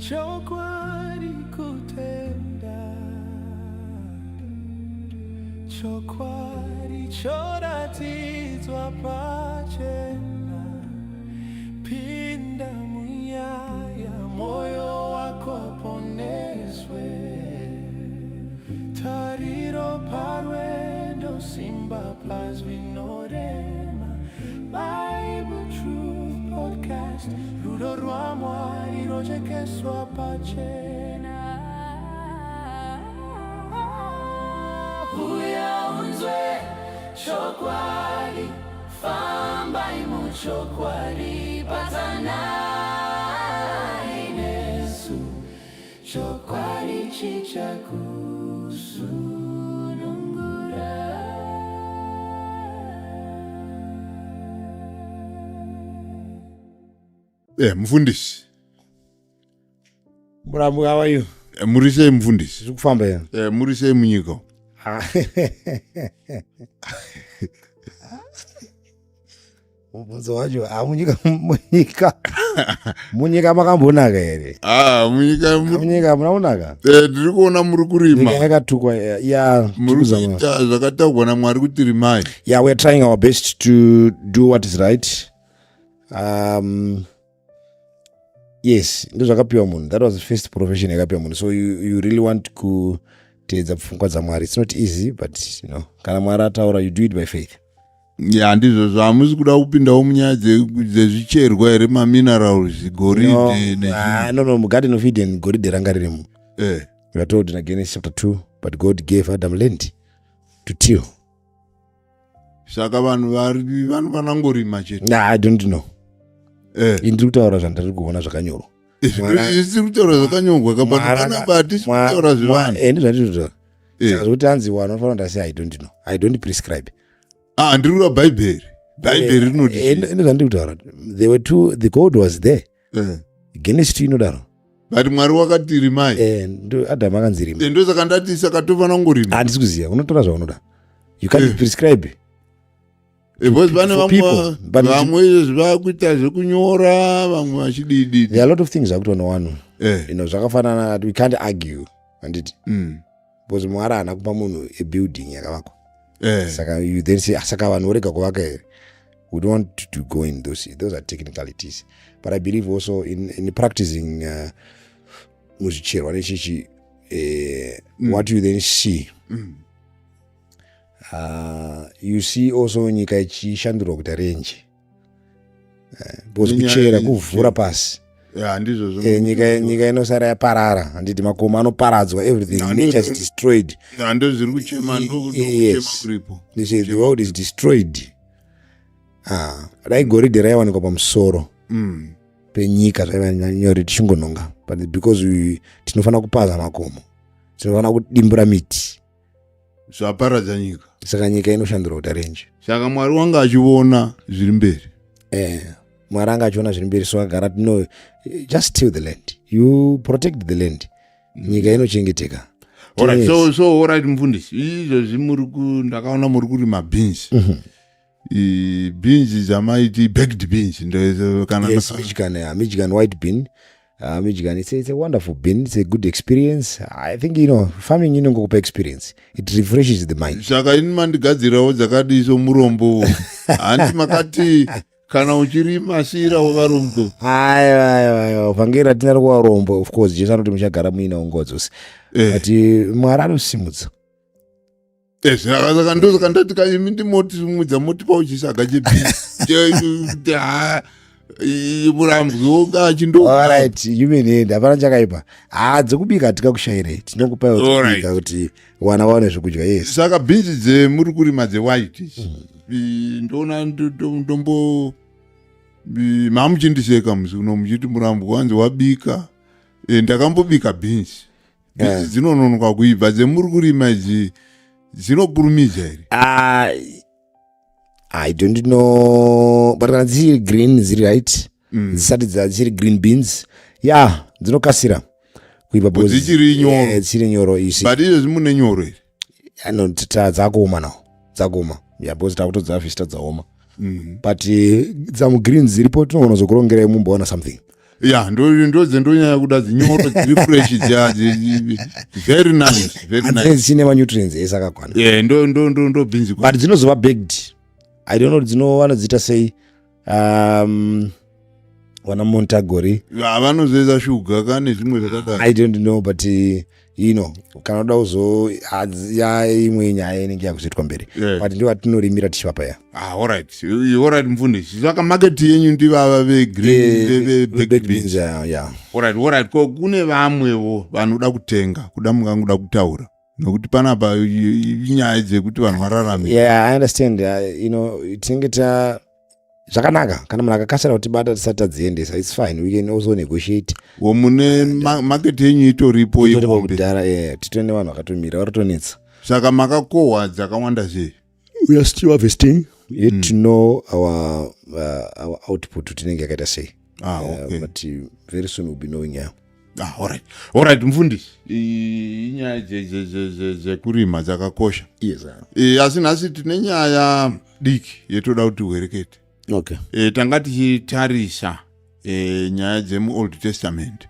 chokwadi kutenda, chokwadi choratidza pachena, pinda munyaya moyo wako aponeswe, tariro parwendo simba plus vinorema, Bible Truth Podcast, rudo rwa Mwari rojekeswa pachena. Uya unzwe chokwadi, famba imu chokwadi, patana inesu, chokwadi chichakusunungura. Mufundisi. Murambwi, how are you? Murise mufundisi. Kufamba ya? Murise munyika. Mubvunzo wacho munyika makambonaka here? Munyika munaonaka? Ndiri kuona muri kurima. Nyika yakatukwa ya muri kuita zvakataurwa naMwari kuti rimai. Yeah, we are trying our best to do what is right. Yes, ndo zvakapiwa munhu. That was the first profession yakapiwa munhu. So you really want kuteedza pfungwa dzaMwari. It's not easy, but you know, kana Mwari ataura, you do it by faith. Yeah, ndizvo zvamusi kuda kupindawo munyaya dzezvicherwa here, maminerals, goridhe. No, mugarden of Eden goridhe ranga ririmo. We are told in Genesis chapter 2, but God gave Adam land to till. Saka vanhu vanongorima chete. Nah, I don't know. Indiri kutaura zvandiri kuona zvakanyorwa. Isi kutaura zvakanyorwa kapana bati kutaura zvevanhu. Ndizvandiri kutaura. Saka zvokuti hanzi wanofanira ndasi I don't know. I don't prescribe. Ndiri kuda Bhaibheri. Bhaibheri rinoti. Ndizvandiri kutaura. There were two, the God was there. Genesis 2 inodaro. But Mwari wakati rimai. Ndo Adam akanzi rima. Ndo saka ndati saka tofanira kungorima. Handisi kuziva, unotora zvaunoda. You can't prescribe. Because vamwe vakuita zvekunyora, vamwe vachididi. There are a lot of things akutoona vanhu. You know, zvakafanana, we can't argue. Handiti. Because Mwari haana kupa munhu a building yakavakwa. Saka you then say, saka vanhu vorega kuvaka here. We don't want to go in those are technicalities. But I believe also in practicing muzvicherwa nechichi, what you then see. You see also nyika ichishandurwa kuti renje. Because kuchera kuvhura pasi. Nyika inosara yaparara. Handiti makomo anoparadzwa, everything. Nature is destroyed. Yes. They say the world is destroyed. Dai goridhe raiwanikwa pamusoro penyika zvainyori tichingononga. But because tinofanira kupaza makomo, tinofanira kudimbura miti, zvaparadza nyika. Saka nyika inoshandurwa kuti renje. Saka Mwari wanga achiona zviri mberi. Mwari anga achiona zviri mberi, so agara no, just till the land. You protect the land. Nyika inochengeteka. Alright, so alright mufundisi. Izvozvi ndakaona muri kurima beans. Beans dzamaiti baked beans. Yes, Michigan white bean. Michigan, it's a wonderful bean. It's a good experience. I think, you know, farming inongokupa experience. It refreshes the mind. Saka ini mandigadzirawo dzakadi somurombo. Handi makati kana uchirima sira wavarombo. Aiwa, pangira tinari kuvarombo, of course. Jesu anoti muchagara muina ungodzosi. But Mwari anosimudza. Saka ndo ndati kaimi ndimoti simudza moti pauchisaga chebi. Murambwi woga achindo. Alright, human head hapana chakaipa. Dzokubika tikakushaire. Tinokupa kubika kuti wana vaone zvokudya. Yes. Saka beans dzemuri kurima white. Ndona ndombo mamuchindiseka musi uno muchiti Murambwi wanzi wabika. Ndakambobika beans. Beans dzinononoka kuibva. Dzemuri kurima idzi dzinokurumidza here? I don't know, but kana dziri green dziri right, dzisati dziri green beans, yeah, dzinokasira kuibva because dzichiri nyoro. Dziri nyoro isi. But izvo zimune nyoro here? Ano dzakuoma nawo, dzakuoma. Yeah, because takutodza dzaoma. But dzamu green dziripo tinoona zokurongerai mumboona something. ya ndonyaya kuda zinyoro dziri fresh very nice very nice dzine manutrients ese akakwana ndo beans but dzinozova baked. I don't know vanodziita sei vana Montagori vanozoisa shuga kane zvimwe zvakadaro. I don't know but kana uda kuzo imwe nyaya inenge yakuzoitwa mberi but ndiwo atinorimira tichivapa ya. Alright mufundisi saka market yenyu ndivava ve-baked beans. Alright ko kune vamwewo vanoda kutenga kuda mungangoda kutaura nokuti panapa inyaya dzekuti vanhu vararame. I understand tinenge zvakanaka kana munhu akakasira kutibata tisati tadziendesa it's fine, we can also negotiate. Mune market yenyu itoripo kudhara titone vanhu vakatomira varitonetsa saka makakohwa dzakawanda sei? We are still harvesting yet to know our output tinenge yakaita sei. Okay. But very soon we'll be knowing yeah. Alright mufundisi inyaya dzekurima dzakakosha. Yes. Asi nhasi tine nyaya diki yetoda kuti uherekete. Okay. Tanga tichitarisa nyaya dzemuold testament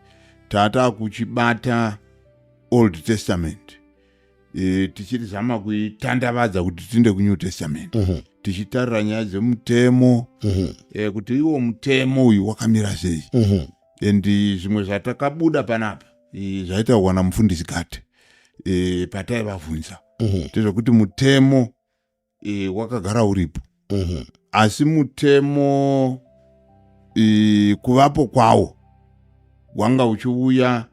tata kuchibata old testament tichizama kuitandavadza kuti tinde kunew testament tichitarira nyaya dzemutemo kuti iwo mutemo uyu wakamira sei and zvimwe zvatakabuda panapa zvaitaurwa namufundisi kate pataivabvunza ndezvekuti mutemo wakagara uripo asi mutemo kuvapo kwawo wanga uchiuya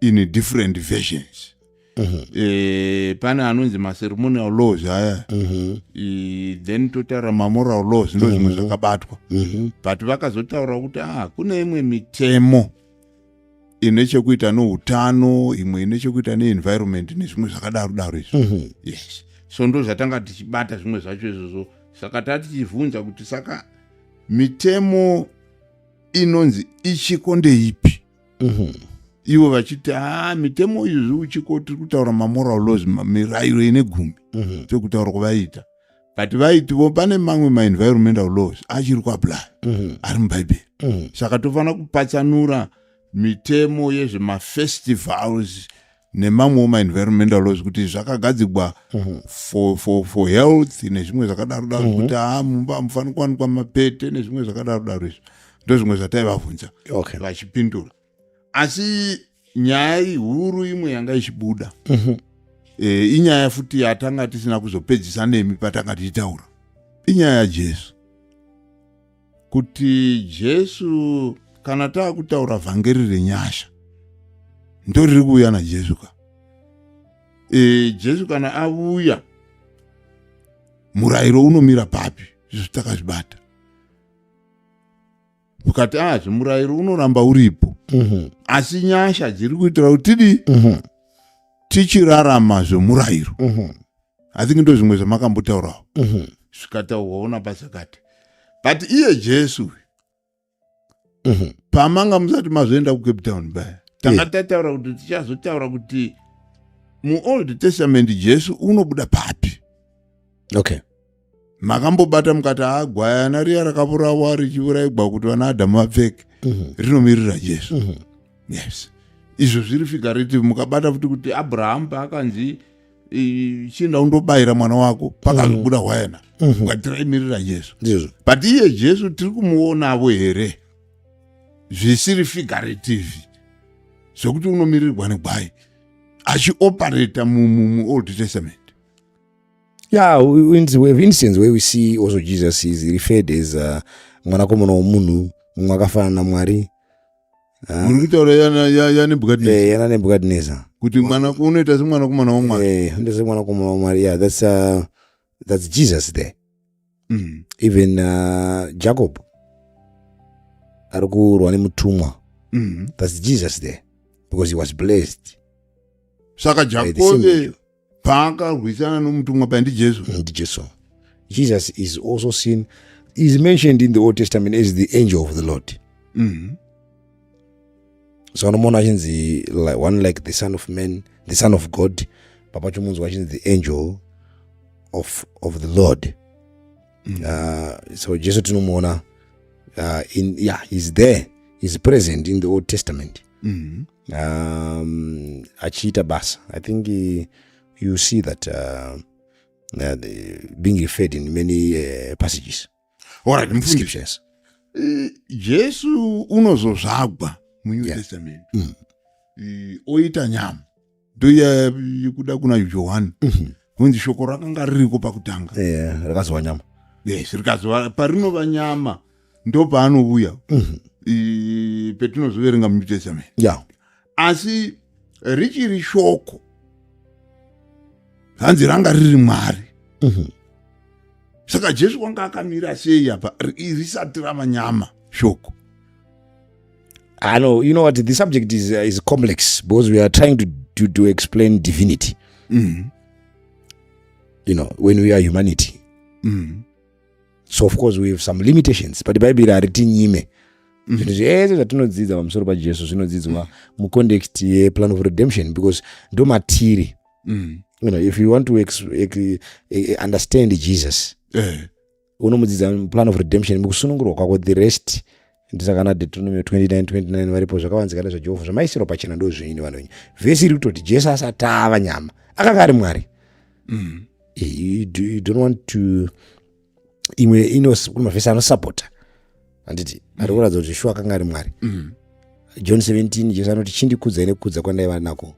in different versions. Pane anonzi maceremonial laws aya then totaura mamoral laws ndo zvimwe zvakabatwa but vakazotaura kuti kune imwe mitemo ine chekuita noutano, imwe ine chekuita neenvironment nezvimwe zvakadaro izvo. Yes, so ndo zvatanga tichibata zvimwe zvacho izvozvo. Saka tatichivhunza kuti saka mitemo inonzi ichiko ndeipi? Ivo vachiti mitemo izvi uchiko tiri kutaura mamoral laws, mirayiro ine gumi tokutaura kuvaita, but vaitivo pane mamwe maenvironmental laws achiri kuapply ari mubhaibheri. Saka tofanira kupatsanura mitemo yezvemafestivals nemamwewo maenvironmental laws kuti zvakagadzigwa for health nezvimwe zvakadaro kuti mumba mufanira kuwanikwa mapete nezvimwe zvakadaro izvo ndo zvimwe zvataivabvunza vachipindura. Asi nyaya huru imwe yanga ichibuda inyaya futi yatanga tisina kuzopedzisa nemi patanga tichitaura, inyaya yaJesu. Kuti Jesu kana taakutaura vhangeri renyasha ndoriri kuuya naJesu ka. Jesu kana auya murayiro unomira papi? Izvo takazvibata. Ukati zvimurayiro unoramba uripo. Asi nyasha dziri kuitira kuti tichirarama zvemurayiro. I think ndo zvimwe zvamakambotaurawo. Zvikataurwawo napasakati. But iye Jesu pamanga musati mazoenda kuCape Town baya tanga tataura kuti tichazotaura kuti muOld Testament Jesu unobuda papi. Okay. Makambobata mukati gwayana riya rakapurawa richiurayigwa kuti vana Adamu vapfeke rinomirira Jesu. Yes. Izvo zviri figurative. Mukabata futi kuti Abraham paakanzi chinda undobayira mwana wako pakazobuda gwayana ukatirayimirira Jesu. But iye Jesu tiri kumuonavo here zvisiri figurative zvokuti unomirirwa negwai achioperata muOld Testament. Yeah, we have instance where we see also Jesus is referred as mwanakomana womunhu, mumwe akafanana naMwari. Murikutaura yana Nebukadnezar. Kuti mwana unoita semwanakomana waMwari. Unoita semwanakomana waMwari. Yeah, that's Jesus there. Even Jacob ari kurwa nemutumwa. That's Jesus there because he was blessed. Saka Jacob paakarwisana nomutumwa pa ndiJesu. Jesus is also seen, is mentioned in the Old Testament as the angel of the Lord. So unomona achinzi one like the son of man, the son of God, papa chomunzwa achinzi the angel of the Lord. So Jesu tinomuona he's there is present in the Old Testament. Mhm. Achiita basa. I think you see that being referred in many passages. Alright, in scriptures. Jesu unozozvagwa muNew Testament. Oita nyama. Ndoya kuda kuna Johani. Kunzi shoko rakanga ririko pakutanga. Rakazova nyama. Yes, rikazova parinova nyama ndo paanouya. Petinozoverenga muNew Testament. Asi richiri shoko hanzi ranga riri Mwari. Saka Jesu wanga akamira sei apa risati rava nyama shoko. I know, you know what, the subject is complex because we are trying to explain divinity. You know, when we are humanity. So of course we have some limitations, but the Bible ariti nyime. Zvese zvatinodzidza pamusoro paJesu zvinodzidzwa mucontext yeplan of redemption because ndo matiri. You know, if you want to understand Jesus, unomudzidza plan of redemption mukusunungurwa kwako. The rest ndisakana Deuteronomy 29:29 varipo zvakavanzikana zvaJehovha zvamaisiro pachena ndo zvinyi vanonyi. Vhesi iri kutoti Jesu asati ava nyama akanga ari Mwari. You don't want to imwe kuna mavhesi anosupporta handiti ari kuratidza kuti Yeshua akanga ari Mwari. John 17 Jesu anoti chindikudzai nekudza kwandaiva nako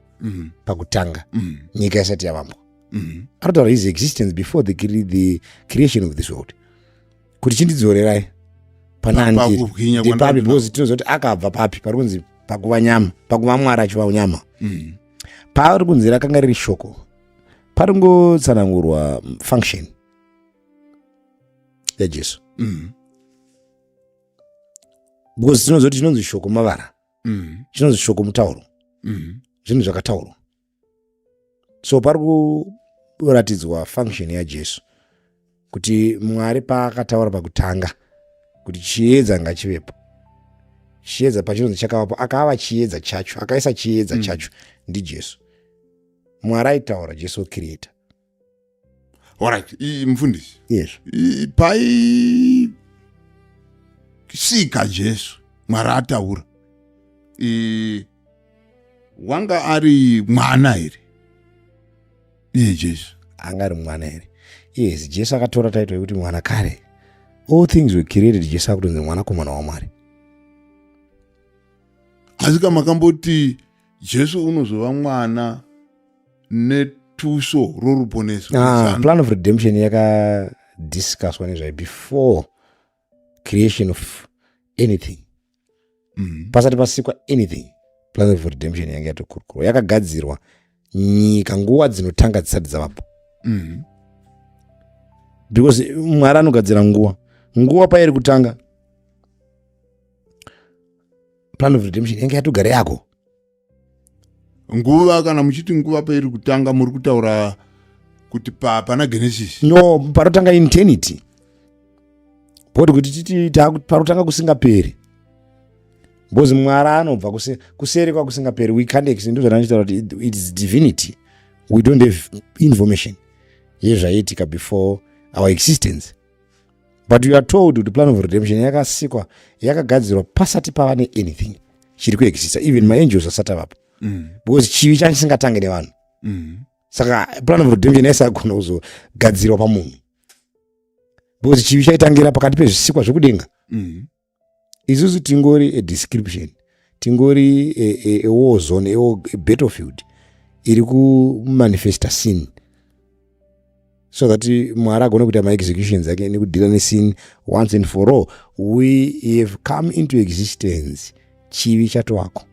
pakutanga nyika isati yavambwa. Anotaura his existence before the creation of this world. Kuti chindidzorerai panandipapi because tinoziva kuti akabva papi pari kunzi pakuva nyama, pakuva Mwari achiva nyama. Pari kunzi rakanga riri shoko pari ngotsanangurwa function yaJesu. Because tinoziva kuti chinonzi shoko mavara, chinonzi shoko mutauro, zvinhu zvakataurwa. So pari kuratidzwa function yaJesu kuti Mwari paakataura pakutanga kuti chiedza ngachivepo. Chiedza pachinonzi chakavapo akava chiedza chacho, akaisa chiedza chacho ndiJesu. Mwari aitaura, Jesu creator. Alright, mfundisi. Yes. Pai sika Jesu Mwari ataura. Wanga ari mwana here. Jesu anga ari mwana here. Yes, Jesu akatora title yekuti mwana kare. All things were created, Jesu akutonzi mwana komana waMwari. Asi kama makamboti Jesu unozova mwana netuso roruponeso. Plan of redemption yaka discusswa nezvayo before creation of anything. Pasati pasikwa anything. Plan of redemption yanga yatokurukura yakagadzirwa nyika nguva dzinotanga dzisati dzavapo. Because Mwari anogadzira nguva pairi kutanga. Plan of redemption yanga yatogara yako. Nguva kana muchiti nguva pairi kutanga muri kutaura kuti pana Genesis. No, parotanga eternity. Bodi kuti titi parotanga kusingaperi. Because Mwari anobva kuseri kwa kusingaperi. We can't extend that it is divinity. We don't have information yezvaitika before our existence. But we are told the plan of redemption yakasikwa yakagadzirwa pasati pava anything chiri kuexista. Even my angels asati avapo. Because chivi chachisingatange nevanhu. Saka plan of redemption yaisagona kuzogadzirwa pamunhu. Because chivi chaitangira pakati pezvisikwa zvekudenga. Isusu tingori a description, tingori a war zone, a battlefield iri kumanifesta sin, so that Mwari agone kuita ma-executions ake nekudila nesin once and for all. We have come into existence chivi chatovako.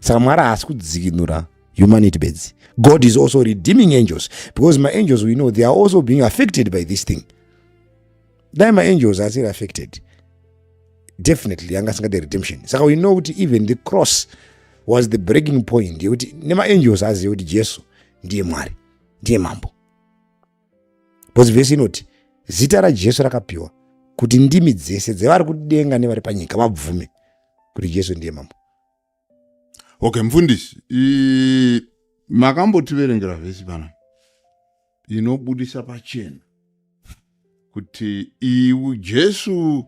Saka Mwari haasi kudzikinura humanity bedzi. God is also redeeming angels, because my angels, we know they are also being affected by this thing. Then my angels are still affected. Definitely angasinga the redemption. Saka we know that even the cross was the breaking point yekuti nema angels azive kuti Jesu ndiye Mwari, ndiye mambo. Because verse inoti zita raJesu rakapiwa kuti ndimi dzese dzevari kudenga nevari panyika vabvume kuti Jesu ndiye mambo. Okay, mfundisi, makambotiverengera vhesi pana inobudisa pachena kuti Jesu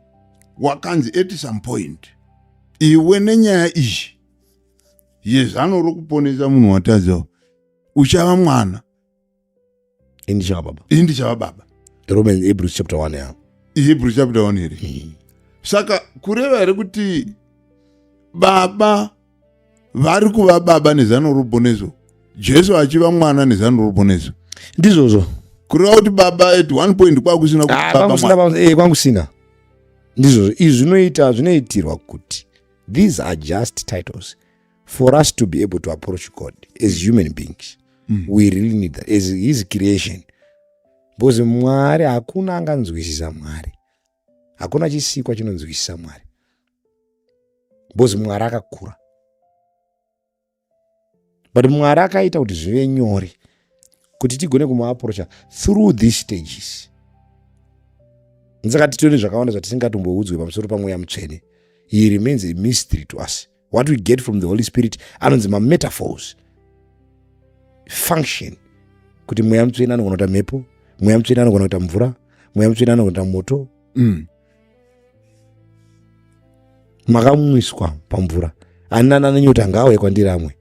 wakanzi at some point iwe nenyaya izvi yezano rokuponesa munhu watadzawo uchava mwana indichava baba. Romans Hebrews chapter 1 ya. Hebrews chapter 1 here. Saka kureva here kuti baba vari kuva baba nezano roruponeso, Jesu achiva mwana nezano roruponeso. Ndizvozvo. Kureva kuti baba at one point kwakusina kwangusina. Ndizvozvo. Izvi zvinoitirwa kuti these are just titles for us to be able to approach God as human beings. We really need that as his creation. Because Mwari hakuna anganzwisisa Mwari. Hakuna chisikwa chinonzwisisa Mwari. Because Mwari akakura. But Mwari akaita kuti zvive nyore kuti tigone kumuapproacha through these stages. Nzaka titone zvakawanda zvatisingatongoudzwe pamusoro paMweya Mutsvene. He remains a mystery to us. What we get from the Holy Spirit anonzi metaphors function kuti Mweya Mutsvene anogona kuita mhepo, Mweya Mutsvene anogona kuita mvura, Mweya Mutsvene anogona kuita moto. Makamwiswa pamvura. Anana nyota ngauye kwandiri amwe.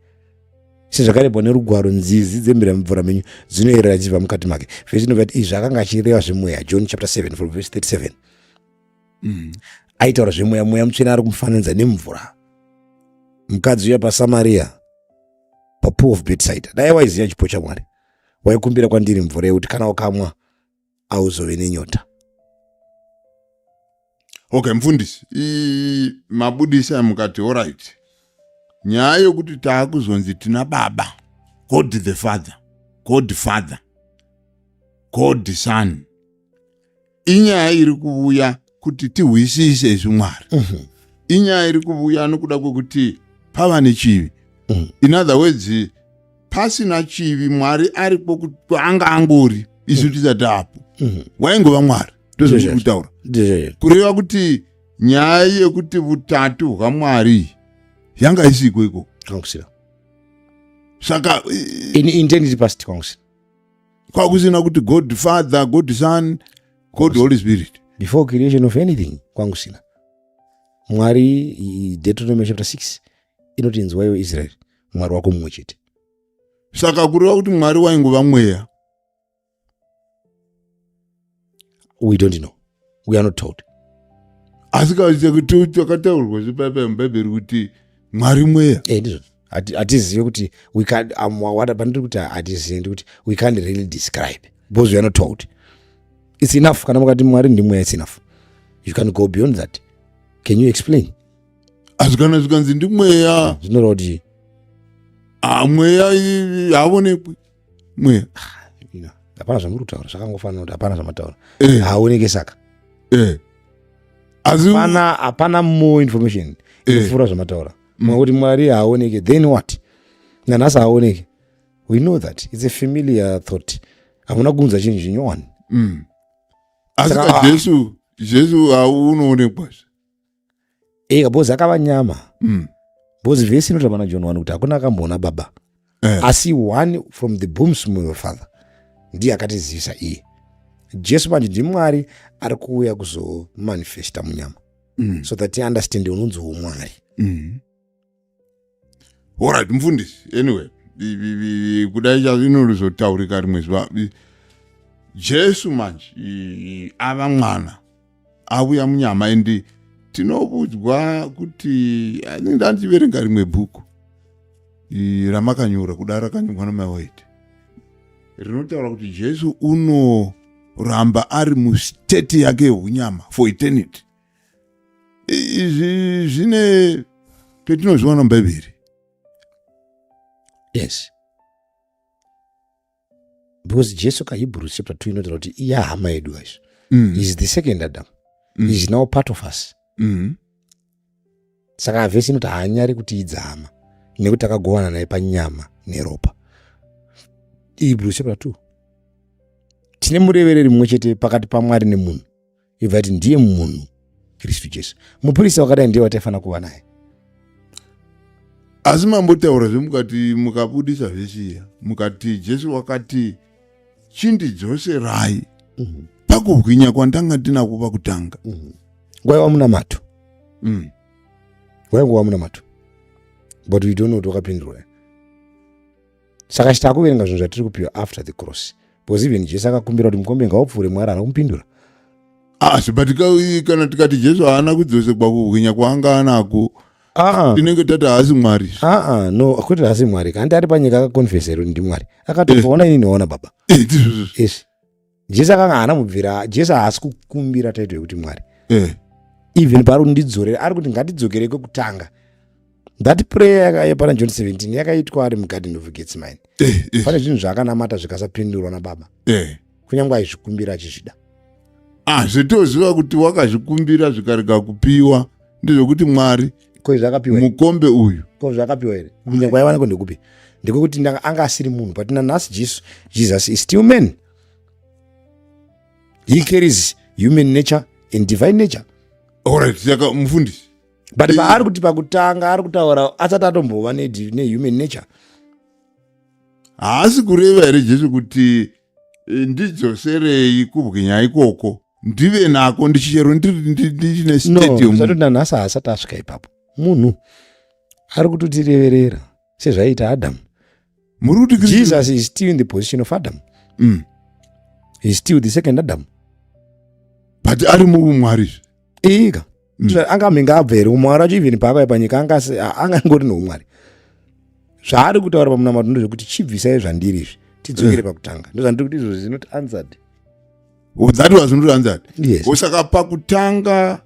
Sezvakarebwa nerugwaro nzizi dzembera mvura menyu dzinoerera chibva mukati make. Vhesi inovati izvi akanga achireva zvemweya. John chapter 7 from verse 37. Aitaura zvemweya, Mweya Mutsvene ari kumufananidza nemvura. Mukadzi uya paSamaria papool of Bethsaida dai waiziva chipo chaMwari waikumbira kwandiri mvura yekuti kana ukamwa hauzove nenyota. Okay, mfundisi mabudisa mukati alright, nyaya yokuti taakuzonzi tina baba, God the Father, God the Son, inyaya iri kuuya kuti tihwisise izvi Mwari. Inyaya iri kuuya nokuda kwekuti pava nechivi. In other words, pasina chivi Mwari aripo kuti anga angori isu tisati apo. Waingova Mwari. Ndozvokutaura. Kureva kuti nyaya yekuti utatu hwaMwari yanga isiko iko. Kwakusina. Saka in eternity past kwakusina. Kwakusina kuti God Father, God Son, God Holy Spirit. Before creation of anything kwakusina. Mwari Deuteronomy chapter 6 inotinzi waiwe Israel Mwari wako mumwe chete. Saka kureva kuti Mwari waingova mweya. We don't know. We are not told. Asikaziva kuti takataurwa zvipepe mubhayibheri kuti Mwari mweya. Ndizvo. Hatizivi kuti we can't pandiri kuti hatizivi kuti we can't really describe because we are not told. It's enough kana mukati Mwari ndimweya, it's enough. You can go beyond that. Can you explain? Azikana zikanzi ndimweya zvinoreva kuti mweya haonekwi mweya. Hapana zvamuri kutaura zvakangofanana kuti hapana zvamataura. Haoneke saka. Hapana more information kupfuura zvamataura. Kuti Mwari haoneke, then what? Nanhasi haoneke. We know that. It's a familiar thought. Hamuna kunza chinhu chinyowani. Asika Jesu haunoonekwa. Because akava nyama. Because vhesi inotaura pana John 1 kuti hakuna akamboona baba. Asi one from the bosom of the Father ndiye akatizivisa iye. Jesu manje ndiMwari ari kuuya kuzomanifesta munyama. So that you understand unonzi umwari. Alright, mfundisi. Anyway, kudai chazvinorizotaurika rimwe zuva. Jesu manje ava mwana auya munyama endi tinobudzwa kuti ndandiverenga rimwe bhuku ramakanyora kudai rakanyorwa namawaiti rinotaura kuti Jesu unoramba ari musteti yake yehunyama for eternity. Izvi zvine petinozviona mubhayibheri. Yes. Because Jesu kaHebrews chapter 2 inotaura kuti iye hama yedu guys. He is the second Adam. He is now part of us. Saka vhesi inoti haanyari kuti idza hama nekuti akagovana naye panyama neropa. Hebrews chapter 2. Tine murevereri mumwe chete pakati paMwari nemunhu. Ibva kuti ndiye munhu Kristu Jesu. Muprista wakadai ndiye wataifana kuva naye. Asi mambotaura zvemukati mukabudisa zvesiya mukati Jesu wakati chindidzoserai pakubwinya kwandanga ndinako pakutanga. Nguva yamunamato. waingo wamunamato but we don't know kuti wakapindurwa. Saka chitakuverenga zvinhu zvatiri kupiwa after the cross because even Jesu akakumbira kuti mukombe ngaupfuure, Mwari haana kumupindura. But kana tikati Jesu haana kudzosekwa kuhwinya kwaanga anako tinenge tati haasi Mwari. No, kuti haasi Mwari kandi ari panyika akakonfesero ndi Mwari akatoona ini noona baba. Yes. Jesu akanga haana mubvira. Jesu haasi kukumbira taito yekuti Mwari. Even pari kundidzorera ari kuti ngatidzokerei kwekutanga. That prayer yakapana John 17 yakaitwa ari mugarden of Gethsemane. Pane zvinhu zvakanamata zvikasapindurwa nababa. Kunyange aizvikumbira achizvida. Zvitoziva kuti wakazvikumbira zvikarega kupiwa ndezvokuti Mwari zvakapiwa mukombe uyu zvakapiwa here kunyange aiwanako ndekupi ndekuti anga asiri munhu but nanhasi Jesus is still man. He carries human nature and divine nature. Alright, saka mufundisi but paari kuti pakutanga ari kutaura asati atombova nehuman nature. haasi kureva here Jesu kuti ndidzoserei kubwinya ikoko ndive nako ndichero ndichine stadium. No, nanhasi haasati asvika ipapo. Munhu ari kutotireverera sezvaita Adam. Jesus is still in the position of Adam. He's still the second Adam. But ari muumwari ika angamhinga abva here umwari wacho even paakauya panyika angangori neumwari. Zvaari kutaura pamunamato ndezvekuti chibvisai zvandiri izvi tidzokere pakutanga. Ndozvandiri kuti izvo not answered. That was not answered. Yes. Saka pakutanga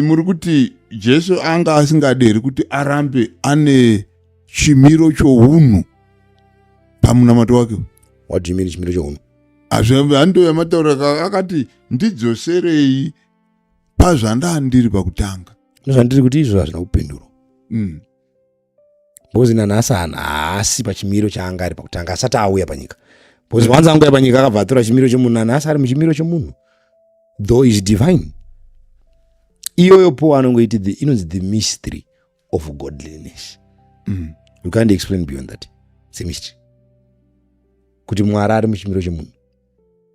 muri kuti Jesu anga asingaderi kuti arambe ane chimiro chounhu pamunamato wake. What do you mean chimiro chounhu? Hando yamataura akati ndidzoserei pazvandandiri pakutanga. Ndozvandiri kuti izvo hazvina kupindurwa. Bozi nanhasi haasi pachimiro chaanga ari pakutanga asati auya panyika. Bozi wanza anguya panyika akabva atora chimiro chemunhu, nanhasi ari muchimiro chemunhu. Though is divine. Iyoyo po anongoiti inonzi the mystery of godliness. You can't explain beyond that. It's a mystery. Kuti Mwari ari muchimiro chemunhu.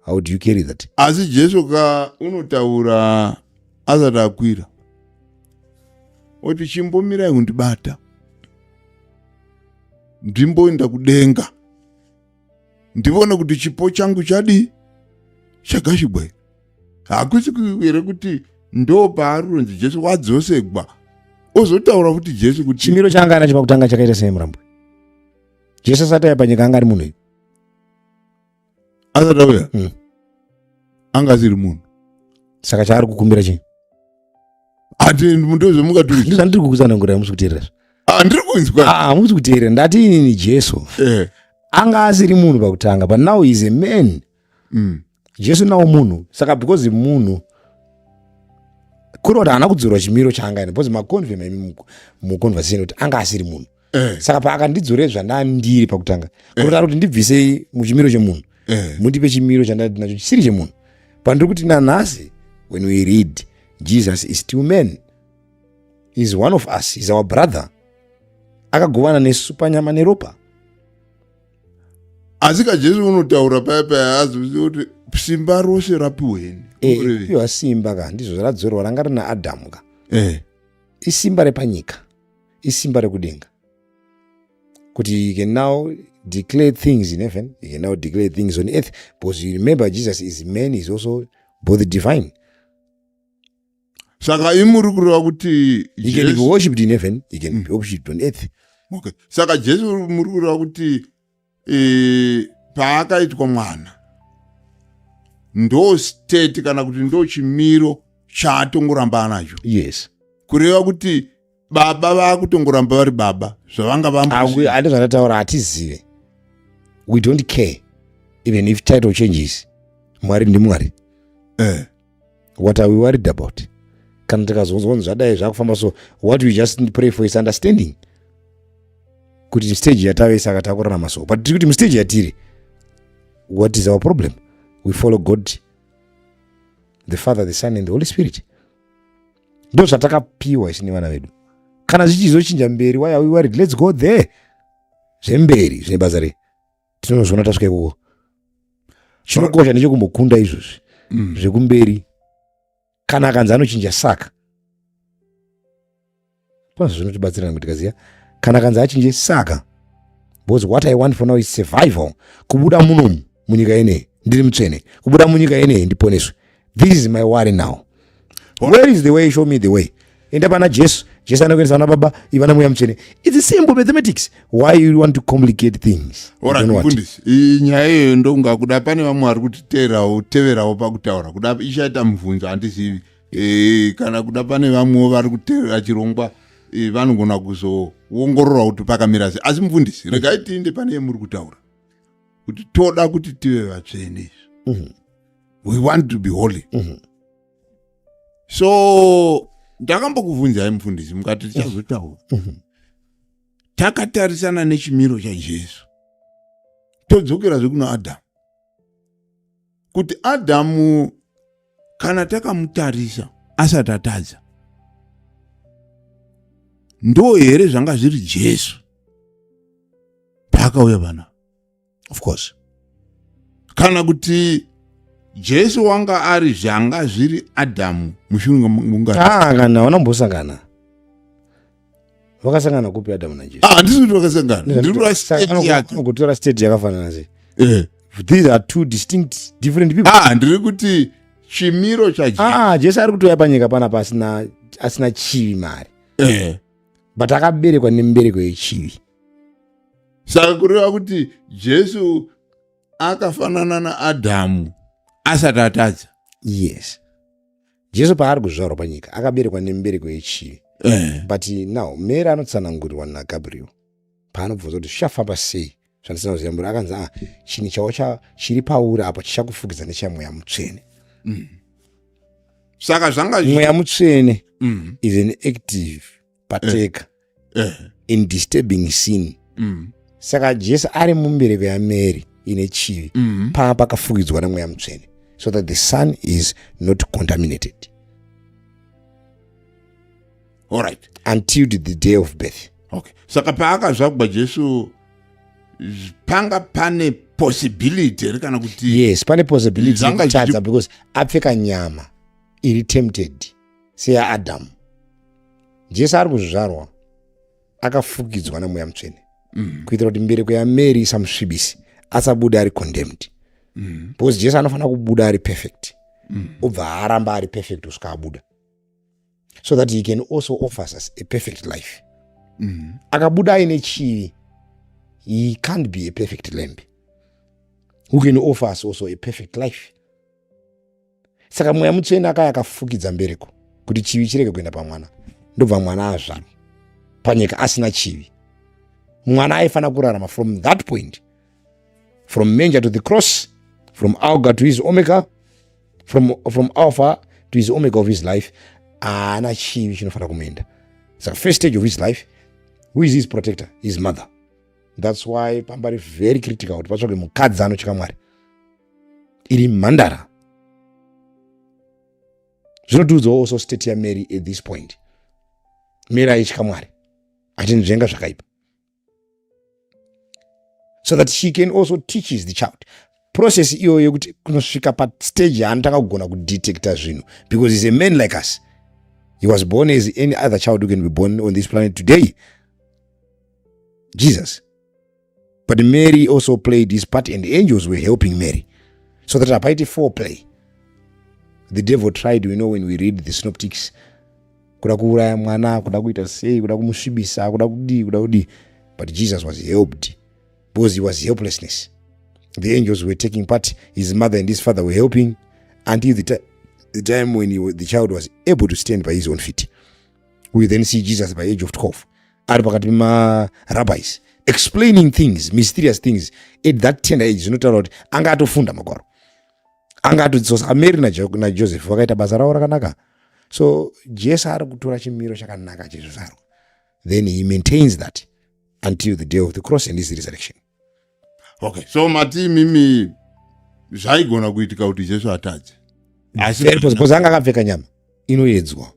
How do you carry that? Asi Jesu ka unotaura asati akwira. Oti chimbomirai kundibata. Ndimboenda kudenga. Ndivone kuti chipo changu chadi chakashibwa. Hakusi kuwere kuti ndo paaronzi Jesu wadzosegwa. Ozotaura kuti Jesu kuti chimiro changa anacho pakutanga chakaita sei Murambwi? Jesu asati aya panyika anga ari munhu. Asati auya anga asiri munhu. Saka chaari kukumbira chii? Ati ndozvomukaturi. Ndizvandiri kukusanangurira musi kuteerera. Ndiri kunzwa. Musi kuteerera ndati inini Jesu. Anga asiri munhu pakutanga but now he is a man. Jesu nawo munhu. Saka because munhu kuri kuti haana kudzorwa chimiro chaanga ine because makonvhema muconversation kuti anga asiri munhu. Saka paakandidzorera zvandandiri pakutanga kuti ari kuti ndibvisei muchimiro chemunhu mundipe chimiro chandati nacho chisiri chemunhu. Pandiri kuti nanhasi when we read Jesus is still man. He is one of us. He is our brother. Akagovana nesu panyama neropa. Asika Jesu unotaura paya azoziva kuti simba rose rapiweni. Piwa simba ka ndizvo zvadzorwa ranga rina Adamu ka. Isimba repanyika. Isimba rekudenga. Kuti he can now declare things in heaven, he can now declare things on earth. Because you remember Jesus is man, he is also both divine. Saka imuri kureva kuti he can be worshipped in heaven, he can be worshipped on earth. Okay. Saka Jesu muri kureva kuti paakaitwa mwana ndo state kana kuti ndo chimiro chaatongoramba anacho. Yes. Kureva kuti baba vakutongoramba vari baba zvavanga vambosi. Ande zvandataura hatizive. We don't care even if title changes. Mwari ndi Mwari. What are we worried about? Kana tikazonzwa zvadai zvakufamba so what we just pray for is understanding. Kuti stage yatave saka takurarama so. But tiri kuti mustage yatiri. What is our problem? We follow God, the Father, the Son and the Holy Spirit. Ndo zvatakapiwa isini vana vedu. Kana zvichizochinja mberi, why are we worried? Let's go there. Zvemberi zvine basa re. Tinozviona tasvika ikoko. Chinokosha nechekumbokunda izvozvi. Zvekumberi. Kana akanzi anochinja saka. Pazvo zvinotibatsira kuti kaziya kana kanzi achinje saka because what I want for now is survival. Kubuda munomu munyika ine ndiri mutsvene, kubuda munyika ine ndiponeswe. This is my worry now. Where is the way? Show me the way. Enda pana Jesu anokuendesa na baba ivana mweya mutsvene. It's simple mathematics. Why you want to complicate things? Ora mfundisi, nyaya iyo ndonga kuda pane vamwe vari kuteverawo pakutaura kuda ichaita mubvunzo handizivi. Kana kuda pane vamwe vari kutevera chirongwa vanogona kuzoongorora kuti pakamira sei. Asi mufundisi, regai tiinde pane muri kutaura kuti toda kuti tive vatsvene. We want to be holy. So ndakambokubvunzai mufundisi mukati tichazotaura. Takatarisana nechimiro chaJesu. Todzokera zvekuna Adhamu. Kuti Adhamu kana takamutarisa asati atadza, ndo here zvanga zviri Jesu paakauya vana? Of course. Kana kuti Jesu wanga ari zvanga zviri Adhamu mushunga munga? Kana wanambosangana. Vakasangana kupi Adhamu na Jesu? Ndisi kuti vakasangana. Ndiri state yake. Kutora state yakafanana sei? These are two distinct different people. Ndiri kuti chimiro chaJesu. Jesu ari kutoya panyika panapa asina chivi mari. But akaberekwa nemubereko yechivi. Saka kureva kuti Jesu akafanana naAdhamu asati atadza. Yes. Jesu paari kuzvarwa panyika akaberekwa nemubereko yechivi. But now Mary anotsanangurirwa naGabriel paanobvunza kuti zvichafamba sei zvandisina kuziyambura, akanzi chinhu chawo chiri pauri apo chichakufukidza nechamweya mutsvene. Saka zvanga mweya mutsvene is an active partaker in disturbing sin. Saka Jesu ari mumbereko yaMary ine chivi paakafukidzwa namweya mutsvene so that the son is not contaminated. All right. Until the day of birth. Okay. Saka paakazvagwa Jesu panga pane possibility kana kuti? Yes, pane possibility kutadza because apfeka nyama iri tempted seya Adam. Jesu ari kuzvarwa akafukidzwa namweya mutsvene kuitira kuti mbereko yaMary isamusvibisi asabuda ari condemned. Because Jesu anofanira kubuda ari perfect. Obva aramba ari perfect kusvika abuda, so that he can also offer us a perfect life. Akabuda aine chivi, he can't be a perfect lamb who can offer us also a perfect life. Saka mweya mutsvene akaya akafukidza mbereko kuti chivi chirege kuenda pamwana, ndobva mwana azvarwa panyika asina chivi. Mwana aifanira kurarama from that point, from manger to the cross, from alpha to his omega, from alpha to his omega of his life. Ana chivi chinofanira kumuenda. So first stage of his life, who is his protector? His mother. That's why pambari very critical kuti patsvake mukadzi anotyika Mwari. Iri mhandara. Zvinotiudzawo also state yaMary at this point. Mary aityika Mwari, achinzvenga zvakaipa, so that she can also teaches the child. Process iyo yekuti kunosvika pastage yaanotanga kugona kudetecta zvinhu, because he's a man like us. He was born as any other child who can be born on this planet today. Jesus. But Mary also played his part, and the angels were helping Mary. So that apaite foreplay. The devil tried, when we read the synoptics, kuda kuuraya mwana, kuda kuita sei, kuda kumusvibisa, kuda kudi. But Jesus was helped because he was helplessness. The angels were taking part. His mother and his father were helping until the time when the child was able to stand by his own feet. We then see Jesus by age of 12. Aripakati rabbis explaining things, mysterious things at that tender age. Not allowed. Anga atofunda magwaro. Anga atodzosa Mary na Joseph vakaita basa ravo rakanaka. So Jesu ari kutora chimiro chakanaka chezvizvarwa. Then he maintains that until the day of the cross and his resurrection. Okay, so mati mimi zvaigona kuitika kuti Jesu atadze. Because anga akapfeka nyama inoedzwa.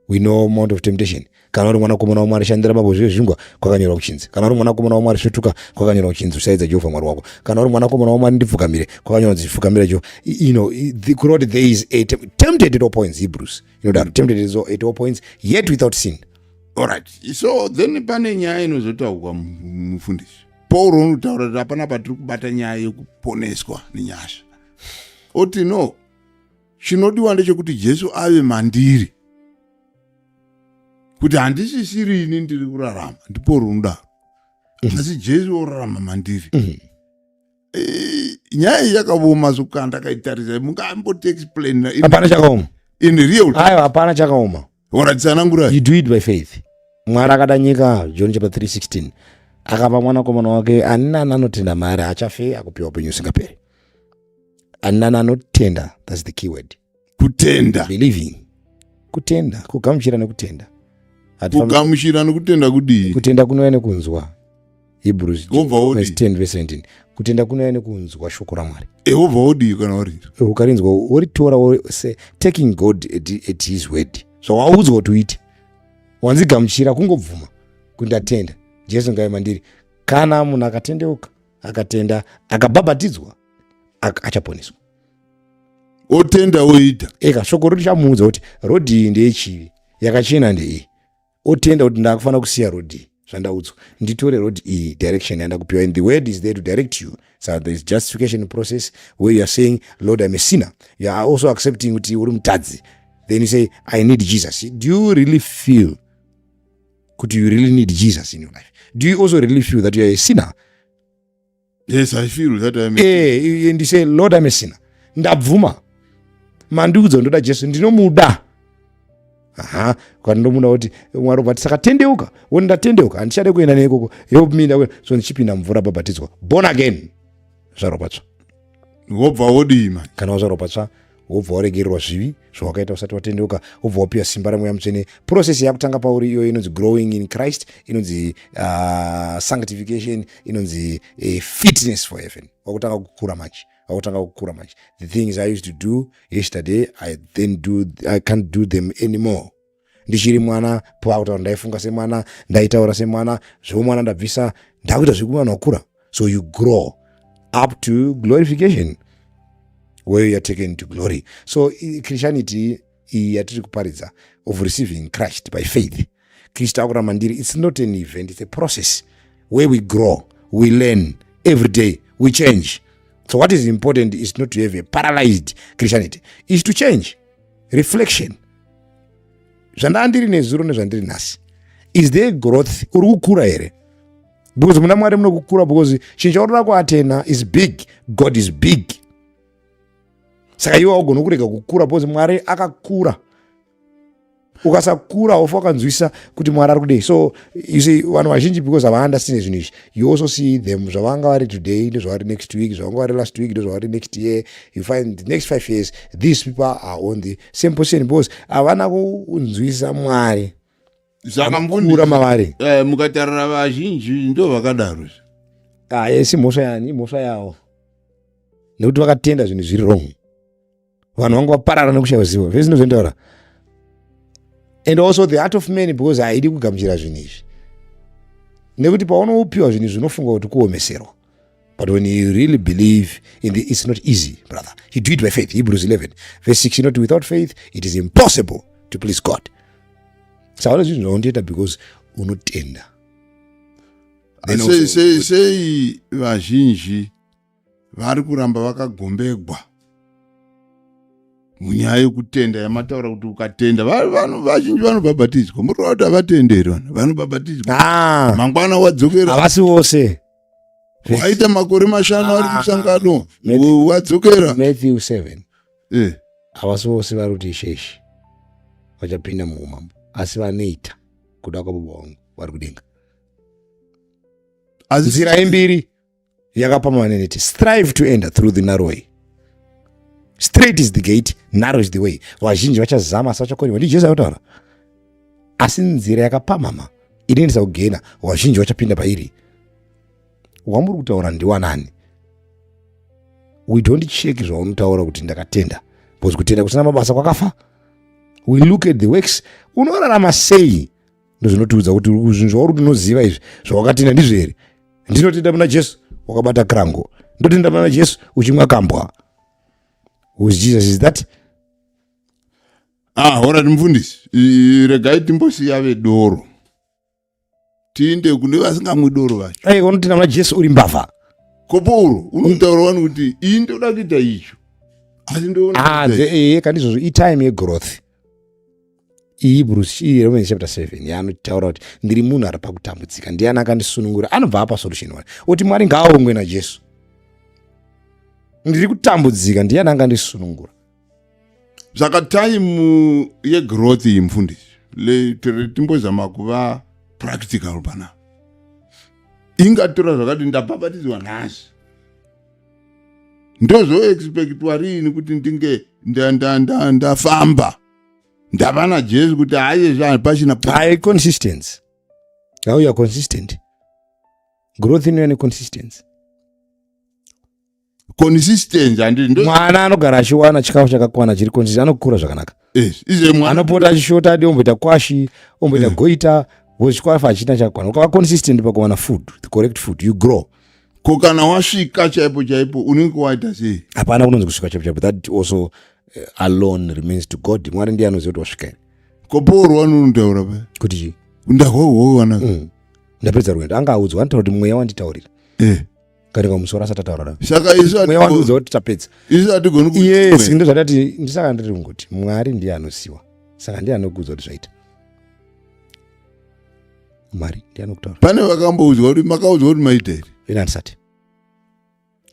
We know amount of temptation. Kana uri mwanakomana waMwari shandira babo zvingwa kwakanyorwa kuchinzi. Kana uri mwanakomana waMwari svituka kwakanyorwa kuchinzi usaedza Jehovha Mwari wako. Kana uri mwanakomana waMwari ndipfukamire kwakanyorwa kuti pfukamira Jehovha. The God, there is a tempted at all points, Hebrews. That tempted at all points, yet without sin. Alright, so then pane nyaya inozotaurwa mufundisi. Paul unotaura kuti hapana patiri kubata nyaya yekuponeswa nenyasha. Oti no, chinodiwa ndechekuti Jesu ave mandiri. Kuti handisisiri ini ndiri kurarama, ndipo runodaro. Asi Jesu orarama mandiri. Nyaya yakaoma zokanda kaitarisa, mungamboti explain. Hapana chakaoma. In real. Aiwa, hapana chakaoma. Waratsanangura. You do it by faith. Mwari akadanyika John chapter 3:16. Akapa mwanakomana wake anina anotenda maari achafe akupiwa upenyu usingaperi. Anina anotenda, that's the key word. Kutenda. Believing. Kutenda, kugamuchira nekutenda. Kugamuchira nekutenda kudii. Kutenda kunouya nekunzwa. Hebrews 10:17. Kutenda kunouya nekunzwa shoko raMwari. Ubva wodii kana warinzwa. Ukarinzwa woritora say taking God at his word. So waudzwa kuti uite. Wanzigamuchira kungobvuma kuti ndatenda. Jesu ngaive mandiri. Kana munhu akatendeuka, akatenda, akabhabhatidzwa, achaponeswa. Otenda oita. Eka shoko richamuudza kuti rodhi ndeyechivi, yakachena ndeiyi. Otenda kuti ndakufanira kusiya rodhi zvandaudzwa. Nditore rodhi iyi direction yandakupiwa, and the word is there to direct you. So there is justification process where you are saying, Lord, I'm a sinner. You are also accepting kuti uri mutadzi. Then you say, I need Jesus. Do you really feel that you really need Jesus in your life? Do you also really feel that you are a sinner? Yes, I feel that I'm a sinner. And you say, Lord, I'm a sinner. Ndabvuma. Mandiudza ndoda Jesu, ndinomuda. Aha, kwa ndomuda kuti Mwari ubva tisakatendeuka. Ndatendeuka, handichade kuenda neikoko. Help me, so ndichipinda mvura bhabhatidzwa. Born again. Zvaropatsva. Wobva wodii man. Kana wazvaropatsva, wobva waregererwa zvivi zvawakaita usati watendeuka, wobva wapiwa simba raMweya Mutsvene. Process yakutanga pauri iyo inonzi growing in Christ, inonzi sanctification, inonzi fitness for heaven. Wakutanga kukura manje. The things I used to do yesterday, I can't do them anymore. Ndichiri mwana, pakuta ndaifunga semwana, ndaitaura semwana, zvomwana ndabvisa, ndakuita zvekumwana wakura. So you grow up to glorification, where you are taken to glory. So Christianity yatiri kuparidza of receiving Christ by faith. Kristu akura mandiri, it's not an event, it's a process where we grow, we learn every day, we change. So what is important is not to have a paralyzed Christianity, is to change. Reflection. Zvandandiri nezuro nezvandiri nhasi. Is there growth? Uri kukura here? Because muna Mwari munokukura, because chinhu chaurora kuatena is big. God is big. Saka iwe ugona kurega kukura because Mwari akakura. Ukasakura ofa wakanzwisa kuti Mwari ari kudei. So you see, vanhu vazhinji because havaunderstand zvinhu izvi, you also see them zvavanga vari today ndozvavari next week, zvavanga vari last week ndozvavari next year. You find the next 5 years these people are on the same position because havana kunzwisa Mwari. Zvakambura mavari. Mukatarira vazhinji ndo vakadaro. Yes, imhosva yavo. Nekuti vakatenda zvinhu zviri wrong. Vanhu vanga vaparara nekushayiwa zivo. Vese ndozvendaura. And also the heart of man, because haidi kugamuchira zvinhu izvi. Nekuti paunopiwa zvinhu zvinofunga kuti kuomeserwa. But when you really believe in it's not easy, brother. You do it by faith. Hebrews 11:6. Not without faith, it is impossible to please God. Saula zvinhu zvaundiita because unotenda. Sei vazhinji vari kuramba vakagombegwa munyaya yekutenda yamataura kuti ukatenda. Vanhu vazhinji vanobhabhatidzwa. Muri kuti havatenderi vanobhabhatidzwa. Mangwana wadzokera. Havasi vose. Waita makore 5 ari musangano. Wadzokera. Matthew 7. Havasi vose vari kuti isheshi vachapinda muumambo, asi vanoita kuda kwababa vangu vari kudenga. Nzira imbiri yakapamhamha iti strive to enter through the narrow way. Straight is the gate, narrow is the way. Vazhinji vachazama asi vachakoniwa. Ndi Jesu akataura. Asi nzira yakapamhamha inoendesa kugena, vazhinji vachapinda pairi. Wamuri kutaura ndiwanani? We don't check zvaunotaura kuti ndakatenda. Because kutenda kusina mabasa kwakafa. We look at the works. Unorarama sei? Ndozvinotiudza kuti zvinhu zvauri unoziva izvi zvawakatenda ndizvo here. Ndinotenda muna Jesu wakabata krango. Ndotenda muna Jesu uchimwa kambwa. Who is Jesus? Is that? Ora mufundisi. Regai timbosiya vedoro. tiinde kune vasingamwi doro vacho. Unotenda muna Jesu uri mbavha. Koporo unotaura vanhu kuti iyi ndoda kuita icho. Asi ndoona kandizvozvo itime yegrowth. Hebrews Romans chapter 7 yanotaura kuti ndiri munhu ari pakutambudzika, ndiani akandisunungura. Anobva apa solution one. Uti Mwari ngaaongwe naJesu. Ndiri kutambudzika, ndiani akandisunungura. Saka time yegrowth yemufundisi timbozama kuva practical pana. Ingatora zvakati ndabhabhatidzwa nhasi. Ndozo expectwa rini kuti ndinge ndafamba. Ndava naJesu kuti haye pachina consistency. How you are consistent. Growth in consistency. Consistency and mwana anogara achiwana chikafu chakakwana chiri consistent, anokura zvakanaka. Yes, ize mwana anopota achishota adi omboita kwashi, omboita goita, chikafu achina chakakwana. Ukava consistent pakuwana food, the correct food, you grow. Ko kana wasvika chaipo unenge waita sei? Hapana kunonzi kusvika chaipo. That also alone remains to God. Mwari ndiye anoziva kuti wasvika. Koporo vanontaura pa kuti chi ndahwohwowana ndapedza rwendo. Angaudzwa anotaura kuti mweya wanditaurira. Karinga musoro asatataura. Saka isu mweya wandiudza kuti tapedza. Isu atigoni kuti yes, ndo zvati ndisaka ndiri ngoti Mwari ndiye anosiwa. Saka ndiye anokuudza kuti zvaita. Mwari ndiye anokutaura. Pane vakamboudzwa kuti makaudzwa kuti maita here. Ina ndisati.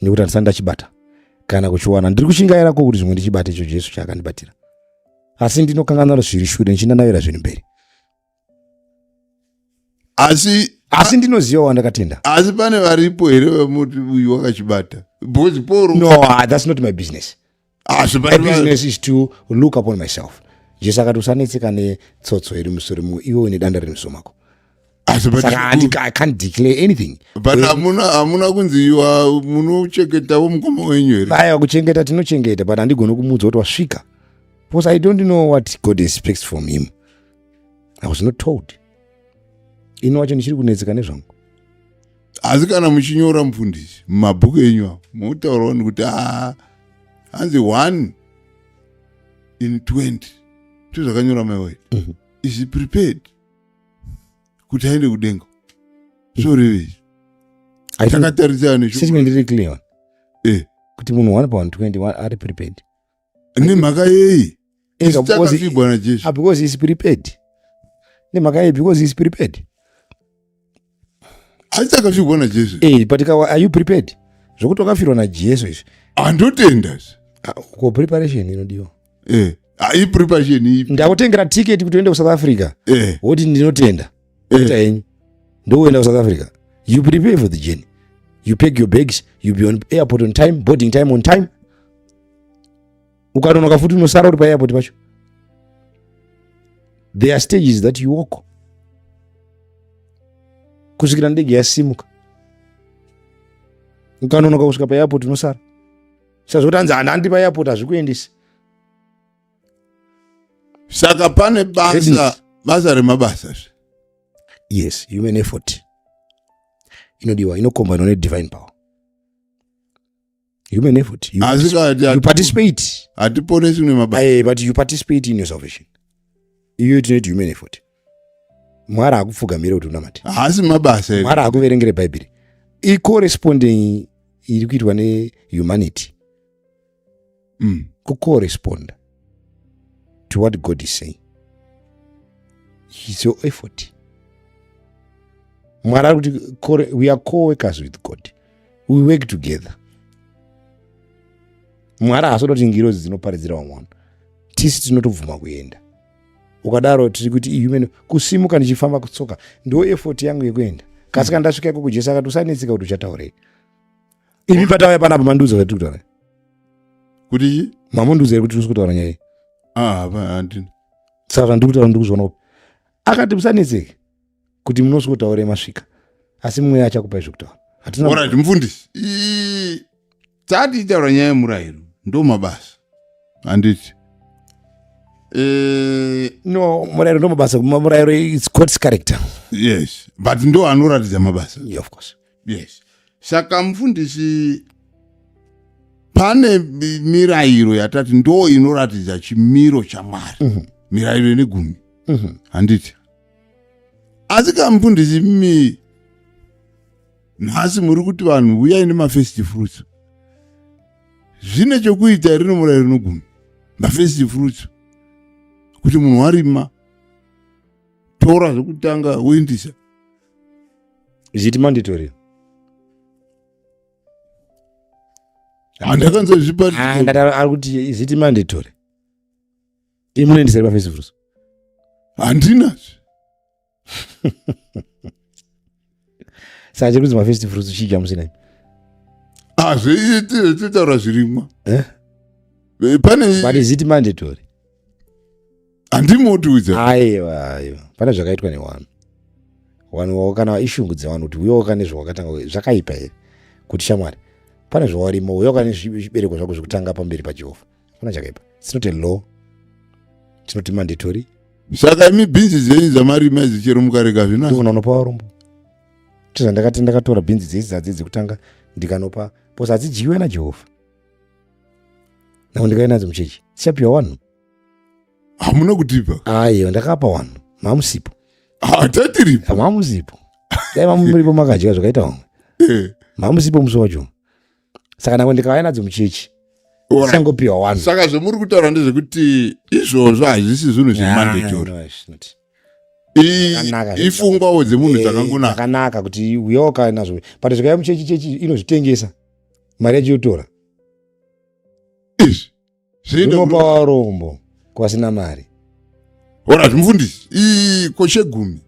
Nekuti handisati ndachibata. Kana kuchiwana ndiri kushingaira ko kuti zvimwe ndichibate icho Jesu chaakandibatira. Asi ndinokanganwa zviri shure ndichindanavira zviri mberi. Asi ndinoziva wandakatenda. Asi pane varipo here vamuti uyu wakachibata. No, that's not my business. My business is to look upon myself. Jesu akati usanetseka netsotso iri musoro mumwe iwe une danda riri musoro mako. Saka I can't declare anything. But hamuna kunziwa munochengetawo mukoma wenyu here. Baya kuchengeta tinochengeta, but handigoni kumuudza kuti wasvika. Because I don't know what God expects from him. I was not told. Ino wacho ndichiri kunetseka nezvangu. Asi kana muchinyora mufundisi mumabhuku enyu awo munotaurawo kuti hanzi 1 in 20 zvakanyora maiwai is prepared kuti aende kudenga. Sorry. Takatarisana nesho. Statement ndiri clear. Kuti munhu 1 pa 120 ari prepared. Nemhaka yei? Takafigwa naJesu. Because he is prepared. Nemhaka yei? Because he is prepared. Asi takafigwa naJesu. But are you prepared? Zvokuti wakafirwa naJesu izvi. Handotenda. Ko preparation inodiwa. Hai preparation ipi? Ndakutengera ticket kuti uende kuSouth Africa. Woti ndinotenda. Ita henyu. Ndoenda kuSouth Africa. You prepare for the journey. You pack your bags, you be on airport on time, boarding time on time. Ukanonoka futi unosara uri pa airport pacho. There are stages that you walk. Kusvikira ndege yasimuka. Ukanonoka kusvika pa airport unosara. Sazoti hanzi handandi pa airport hazvikuendisi. Saka pane basa remabasa. Yes, human effort. Inodiwa, inokombinwa nedivine power. Human effort. You participate. Hatiponesi nemabasa. But you participate in your salvation. You need human effort. Mwari hakupfugamira kuti unamate. Hasi mabasa. Mwari hakuverengere Bhaibheri. I-corresponding iri kuitwa nehumanity. Ku-correspond to what God is saying. It's your effort. Mwari kuti we are co-workers with God. We work together. Mwari hasoda kuti ngiro dzinoparidzira vamwana. Tisi tinotobvuma kuenda. Ukadaro tiri kuti human kusimuka ndichifamba kutsoka ndo effort yangu yekuenda. Kasi kana ndasvika ikoko Jesu akati usanetseka kuti uchataurei. Ivi patauya panapa manduza kuti kutaura. Kuti mamunduza iri kuti tiri kutaura nyaya. Handina. Saka ndikutaura ndikuzviona. Akati usanetseka kuti munosvikotaura masvika. Asi mumwe achakupa zvekutaura. Alright, mufundisi. Tati taura nyaya yemurayiro ndo mabasa. Handiti. No, murayiro ndo mabasa. Murayiro it's God's character. Yes, but ndo anoratidza mabasa. Yeah, of course. Yes. Saka mufundisi pane mirayiro yatati ndo inoratidza chimiro chaMwari. Mirayiro ine 10. Handiti. asi kamufundisi mimi nhasi muri kuti vanhu uyai nemafirst fruits zvine chokuita rino murayiro rinogumi mafirst fruits kuti munhu warima tora zvekutanga woindisa zviti mandatory handakanzozvipa ari kuti zviti mandatory imunoendisa mafirst fruits handinazvo saka chiri kunzi mafirst fruits chidya musinai zvitotaura zvirimwa pane but zviti mandatory handimotiudza aiwa pane zvakaitwa newanhu kana ishungudza vanhu kuti uyoka nezvawakatanga zvakaipa here kuti shamwari pane zvawarima uyoka nezvibereko zvako zvekutanga pamberi pajehovha pana chakaipa. It's not a law, it's not mandatory. Saka imi bhinzi dzenyu dzamarima dzichero mukareka zvina unopa varombo tiza ndakatora bhinzi dzedzi dzekutanga ndikanopa posa hadzidyiwe najehovha nako ndikaenda nadzo muchechi dzichapiwa wanhu hamuna kutipa aiyo ndakapa wanhu mamusipo tatiripo mamusipo dai mamuripo makadya zvakaita vamwe mamusipo musi wacho saka nako ndikauya nadzo muchechi sangopiwa wanhu. Saka zvamuri kutaura ndezvekuti izvozvo hazvisi zvinhu zvemandatory ifungwawo dzemunhu dzakangonaka dzakanaka kuti uyoka nazvo but zvikauya muchechi inozvitengesa mari yacho yotora zvinopa varombo kwasina mari. Ora zvimufundisi koshe gumi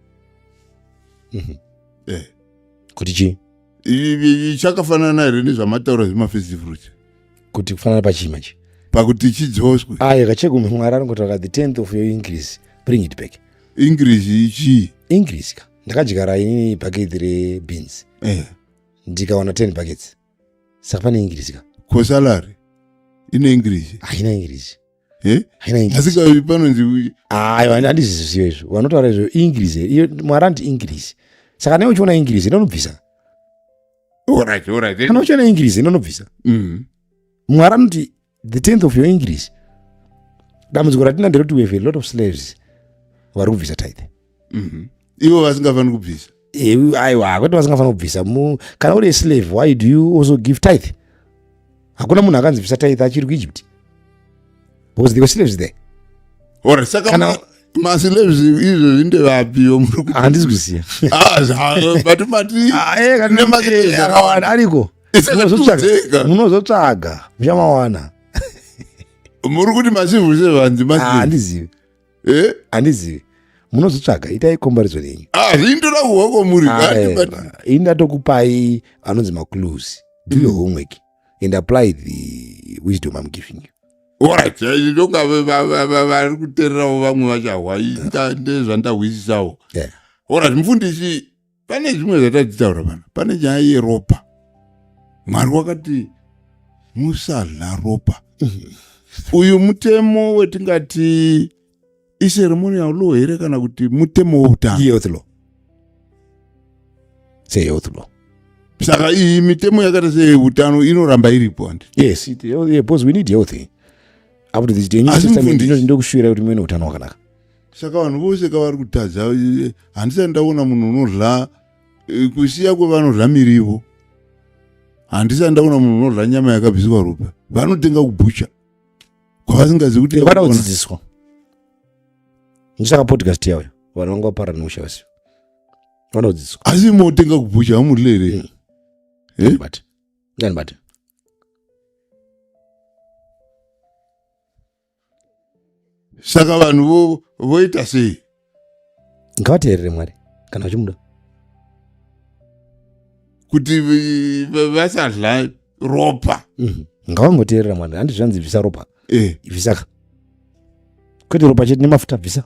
kuti chi chakafanana here nezvamataura zvemafirst fruits kuti kufanana pachima chi pakuti chidzoswe kachegumi mwari anongotaura the 10th of your increase bring it back. Increase ichi increase ka ndakadyara ini paketi rebeans ndikawana 10 packets saka pane increase ka kosalari ine increase haina increase haina increase asika panonzi handizvizivo izvo vanotaura izvo increase iyo mwari anoti increase saka naye uchiona increase inonobvisa kana uchiona increase inonobvisa mwari anoti the 10th of your increase. Dambudziko ratina nderekuti we have a lot of slaves vari kubvisa tithe ivo vasingafani kubvisa aiwa kwete vasingafani kubvisa kana uri slave why do you also give tithe? Hakuna munhu akanzi bvisa tithe achiri kuEgypt because there were slaves there. Ora saka maslaves izvo zvindevapiwo handisi kuziya but mati kana maslaves akawanda ariko munozotsvaga muchamawana. Muri kuti masivu sevanzi handizivi handizivi munozotsvaga itai comparison yenyu zvindoda kuhwako muri indatokupai anonzi maclues do your homework and apply the wisdom I'm giving you. Alright, ndonga vari kuteererawo vamwe vachahwa ndezvandahwisisawo. Alright, mufundisi pane zvimwe zvatadzitaura pano pane nyaya yeropa mwari wakati musadla ropa uyu mutemo wetingati iceremonial law here kana kuti mutemo weutano youth law say youth law. Saka iyi mitemo yakati seutano inoramba iripo handi yes because we need health up to this day ndokushuvira kuti muine utano hwakanaka. Saka vanhu vose kavari kutadza handisati ndaona munhu unorya kusiya kwevanorya mirivo handisati ndaona munhu unorya nyama yakabviswa ropa vanotenga kubhucha kwavasingazi kuti vada kudzidziswa ndisaka podcast yawo vanhu vanga vaparana neushavasi vada kudzidziswa asi motenga kubhucha vamurire here ndani saka vanhu voita sei ngavateerere mwari kana vachimuda kuti vasadla ropa ngavangoteerera mwari handi zvanzi bvisa ropa bvisaka kwete ropa chete nemafuta bvisa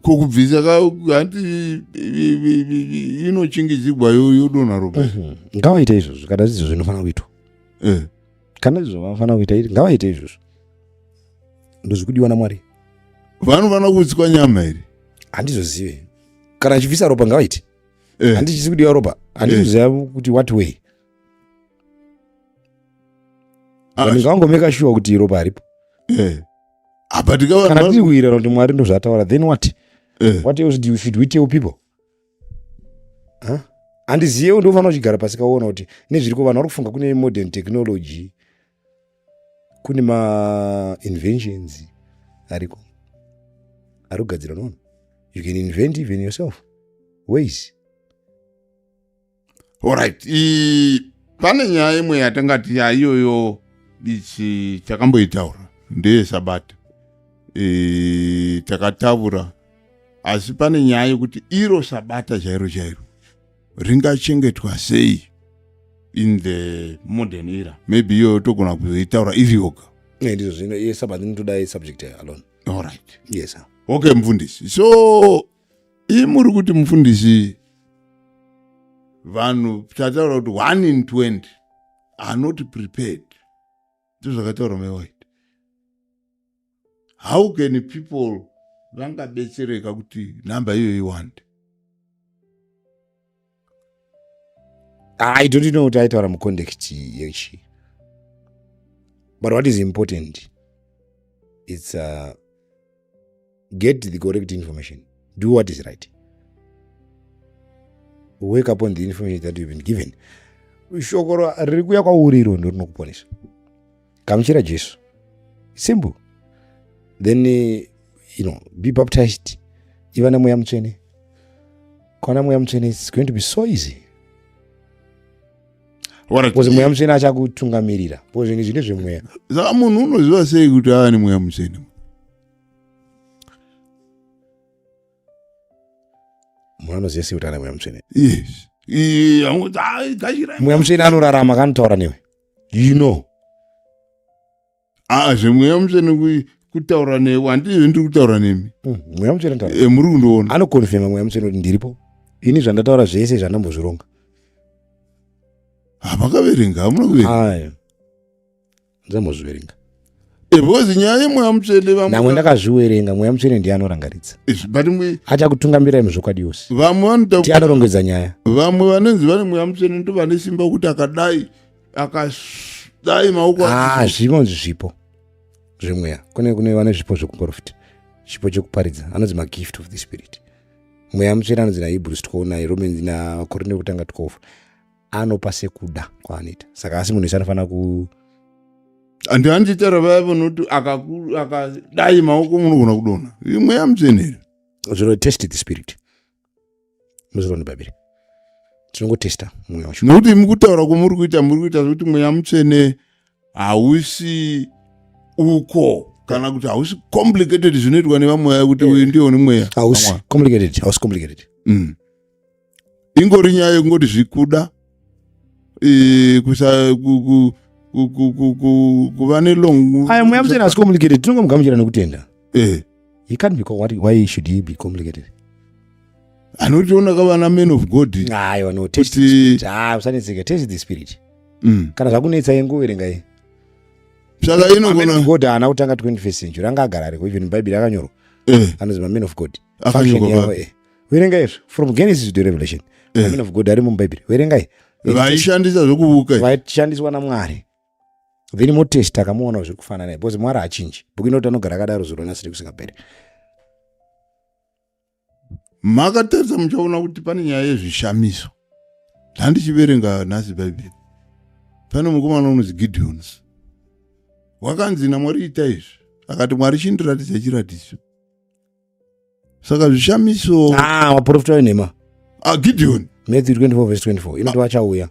kokubvisa handi inochingidzigwa yodonha ropa ngavaita izvozvo kana izvo zvinofanira kuitwa kana izvo vanofanira kuita iri ngavaita izvozvo ndozvikudiwa namwari vanofana kutswa nyama here handizozive kana achibvisa ropa ngavaiti handichisi kudiwa ropa handizoziva kuti what way ndingangomeka sure kuti ropa haripo kana tiri kuirana kuti mwari ndozvataura then what What else should we tell people? Handizive ndofana uchigara pasi kaona kuti nezviri kuvanhu vari kufunga kune modern technology, kune ma-inventions ariko ari kugadzira nono. You can invent even yourself ways. Alright, pane nyaya imwe yatangati iyoyo ichi takamboitaura ndeyesabata, takataura, asi pane nyaya yekuti iro sabata chairo chairo ringachengetwa sei in the modern era. Maybe iyo togona kuzoitaura iri yoga. Ndizvo zvino sabata inotoda subject alone. Alright. Yes sir. Okay mufundisi. So muri kuti mufundisi vanhu tataura kuti 1 in 20 are not prepared. Zvakataura mewhite. How can people vangabetsereka kuti namba iyo iwande? I don't know what I told context yechi. But what is important is get the correct information. Do what is right. Wake upon the information that you've been given. Shokoro rikuya kwauri iro ndo rinokuponesa. Gamuchira Jesu. Simple. Then be baptized. Even na mweya mutsvene. Kona mweya mutsvene, it's going to be so easy. Because mweya mutsvene achakutungamirira. Because ni zvine zvemweya. Saka munhu unoziva sei kuti ani mweya mutsvene? Munhu anoziva sei kuti ana mweya mutsvene? Yes. Mweya mutsvene anorarama kanotaura newe. You know. Zvemweya mutsvene kutaura newe, handizvo ndiri kutaura nemi. Mweya mutsvene ntaura. Muri kundoona. Anokonfirma mweya mutsvene kuti ndiripo. Ini zvandataura zvese zvandambozvironga. Makaverenga, hamuna kuverenga? Ndambozviverenga. Because nyaya yemweya mutsvene vamwe. Namwe ndakazviverenga, mweya mutsvene ndiye anorangaridza. Achakutungamira muzvokwadi yose. Vamwe vanoita kuti anorongedza nyaya. Vamwe vanonzi vane mweya mutsvene ndo vane simba kuti akadai maoko. Zvipo zvemweya. Kune vane zvipo zvekuprofita. Chipo chekuparidza. Anonzi magift of the spirit. Mweya mutsvene anonzi naHebrews 12 Romans na Korinte kutanga 12. Anopa sekuda kwaanoita. Saka asi munhu anofanira ku andi anditaura vaya vanoti akadai maoko munogona kudonha. Mweya mutsvene. Zvino test the spirit. Muzoroni Bhabhiri. Tinongotesta mweya wacho. Nokuti mukutaura kwamuri kuita kuti mweya mutsvene hausi uko kana kuti hausi complicated zvinoitwa nevamweya kuti uyu ndiwo ni mweya. Hausi complicated. Ingori nyaya yekungoti zvikuda kuva nelongu. Mweya mutsvene hausi complicated. Tinongomugamuchira nekutenda. He can't be why should he be complicated? Anotiona kava na man of God. No, test the spirit. Usanetseke, test the spirit. Kana zvakunetsa yengoverenga iyi. Saka inogona God haana kutanga 21st century. Anga agara ariko even Bible akanyorwa. Anonzi man of God. Akanyorwa. Verenga izvo from Genesis to Revelation. Man of God ari muBhayibheri. Verenga iyi. Vaishandisa zvokuvuka. Vaishandiswa naMwari. Then motesta akamuona zviri kufanana naye. Because Mwari achinji. Bhuku inoti anogara akadaro zuro nasiri kusingaperi. Makatarisa muchaona kuti pane nyaya yezvishamiso. Ndandichiverenga nhasi Bhaibheri. Pane mukomana unonzi Gideon. Wakanzi naMwari ita izvi. Akati Mwari chindiratidza chiratidzo. Saka zvishamiso. Waprofita wenhema. Gideon. Matthew 24:24. Inoti vachauya.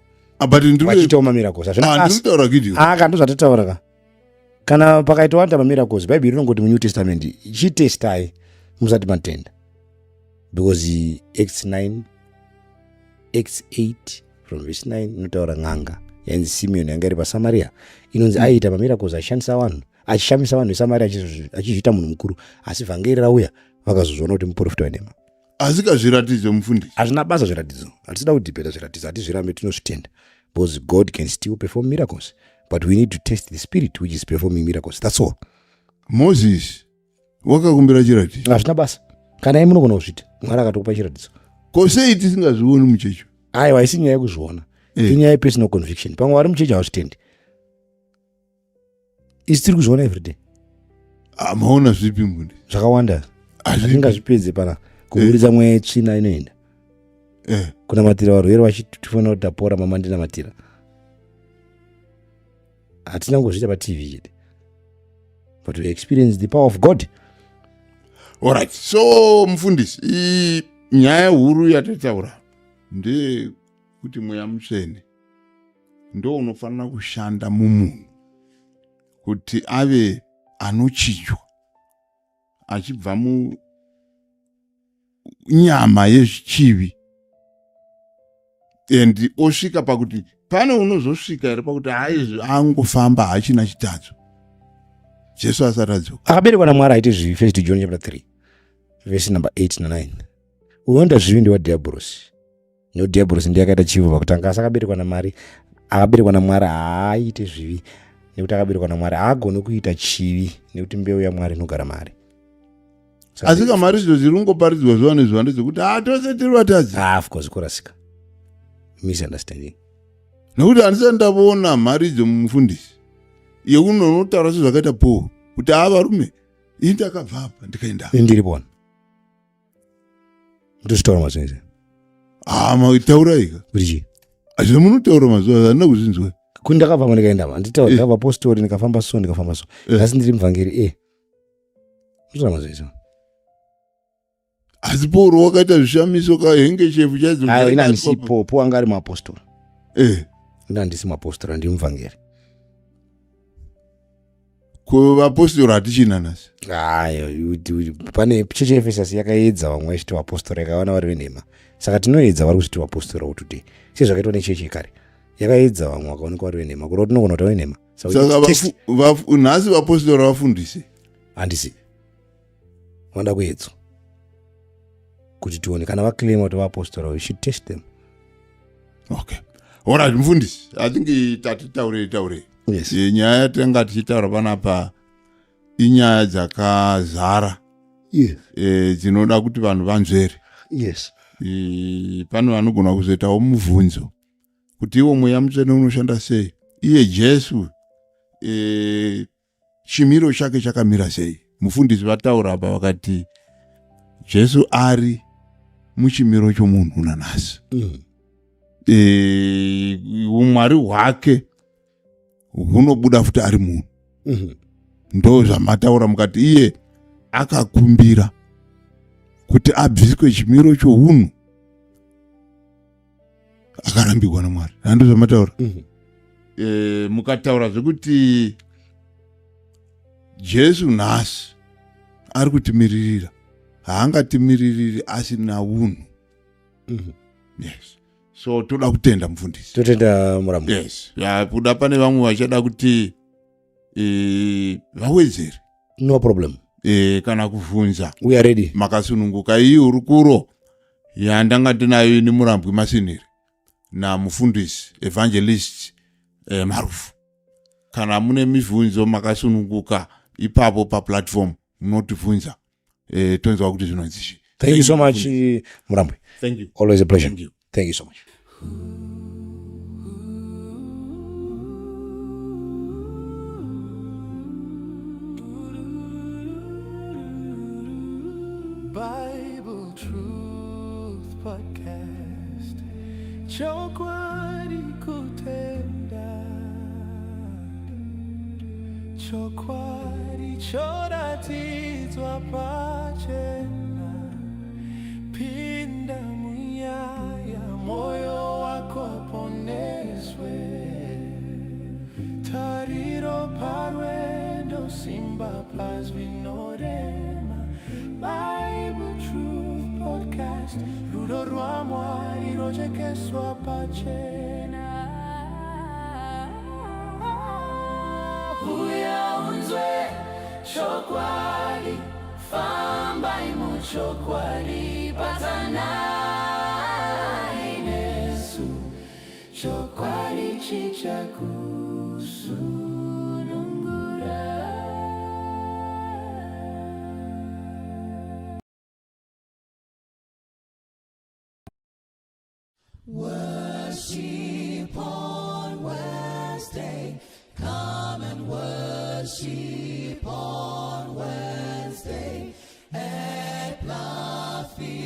But vachitawo mamiracles. Ndinotaura Gideon. Ndozvatataura ka. Kana pakaitwa wanda mamiracles, Bhaibheri rinongoti muNew Testament ichitestai musati matenda. Because Acts 9, Acts 8 from verse 9 inotaura n'anga yanzi Simeon yanga iri paSamaria inonzi aiita mamiracles achishamisa vanhu veSamaria achizviita munhu mukuru, asi vhangeri rauya vakazozviona kuti muprofita wenhema. Asika zviratidzo mufundisi. Hazvina basa zviratidzo. Hatisida kudhibheta zviratidzo, hatizvirambe tinozvitenda. Because God can still perform miracles, but we need to test the spirit which is performing miracles. That's all. Moses wakakumbira chiratidzo. Hazvina basa. Kana iye munogona kuzvita. Mwari akatokupa chiratidzo. Ko sei tisingazvioni muchecho? Aiwa, isi nyaya yekuzviona. Inyaya yepersonal conviction. Pamwe vari muchecho hauzvitendi. Isi tiri kuzviona every day. Maona zvipi mbundi? Zvakawanda. Hazvingazvipedze pana. kuburitsa mweya tsvina inoenda kunamatira varwere vachitifanira kuti tapora mama ndinamatira. Hatina kungozviita patv chete, but we experience the power of God. Alright, so mufundisi, nyaya huru yatataura ndekuti mweya mutsvene ndo unofanira kushanda mumunhu kuti ave anochichwa achibva munyama yezvichivi, and osvika pakuti pane unozosvika here pakuti angofamba hachina chitadzo Jesu asati adzoka. Akaberekwa naMwari aite zvivi. 1 John chapter 3 verse number 8 na 9. Unoita zvivi ndewadiabhorosi. Nodiabhorosi ndiye akaita chivo pakutanga, asi akaberekwa naMwari, akaberekwa naMwari haaite zvivi nekuti akaberekwa naMwari haagoni kuita chivi nekuti mbeu yaMwari inogara maari. Asi kamari zvo zviri kungoparidzwa zuva nezuva ndezvekuti tose tiri vatadzi. Of course, kurasika. Misunderstanding. Nekuti handisati ndavona mhari idzo mumufundisi yeunonotaura sezvakaita Paul kuti varume ini ndakabva apa ndikaenda ndiripona ndozvitaura mazuva ese tauraika kuti chii azvino munotaura mazuva handina kuzvinzwa kuti ndakabva ndikaenda nditaura ndakabva postori ndikafamba so asi ndiri muvhangeri ndozvitaura mazuva ese. Asi Paul wakaita zvishamiso kahengeshefu chaidzo. Ina handisi Paul anga ari muapostori. Ina handisi muapostori, ndiri muvhangeri. Kuvapostori hatichina nasi. Pane chechi yeEfesasi yakaedza vamwe vachiti vapostori, yakawana vari venhema. Saka tinoedza vari kuzviti vapostori autoday. Sezvakaitwa nechechi yekare. Yakaedza vamwe vakaonekwa vari venhema. Kuroti tinogona kuti venhema. Saka nhasi vapostori vafundisi. Handisi. Wanda kuedzwa. Kuti tione kana vaklaima kuti vapostori, we should test them. Okay. Alright, mufundisi. I think taure. Yes. Nyaya yatanga tichitaura panapa inyaya dzakazara. Yes. Dzinoda kuti vanhu vanzvere. Yes. Pane vanogona kuzoitawo mubvunzo kuti iwo mweya mutsvene unoshanda sei, iye Jesu chimiro chake chakamira sei. Mufundisi vataura apa vakati Jesu ari muchimiro chomunhu nanhasi. Umwari hwake hunobuda futi ari munhu. Ndo zvamataura mukati iye akakumbira kuti abviswe chimiro chounhu akarambirwa naMwari. Hando zvamataura. Mukataura zvekuti Jesu nhasi ari kutimiririra, haangatimiririri asina unhu. Yes. So toda kutenda mufundisi. Totenda Murambwi. Yes. Kuda pane vamwe vachada kuti vawedzere. No problem. Kana kuvhunza. We are ready. Makasununguka iyi hurukuro yandanga tinayo ini Murambwi Masinire na mufundisi Evangelist Marufu. Kana mune mibvunzo makasununguka ipapo paplatform munotivhunza. Tonzwa kuti zvinonzi. Thank you so much Murambwi. Thank you. Always a pleasure. Thank you. Thank you so much. Bible Truth Podcast. Chokwadi kutenda. Chokwadi choratizwa pachena. Pinda muyaya moyo wako aponeswe. Tariro parwendo simba paz vinorema. Bible Truth Podcast. Rudo rwa Mwari rojekeswa pachena. Uya unzwe chokwadi. Famba imuchokwadi patana inesu. Chokwadi chichakusunungura. Worship on Wednesday. Come and worship on Wednesday at Bluffy.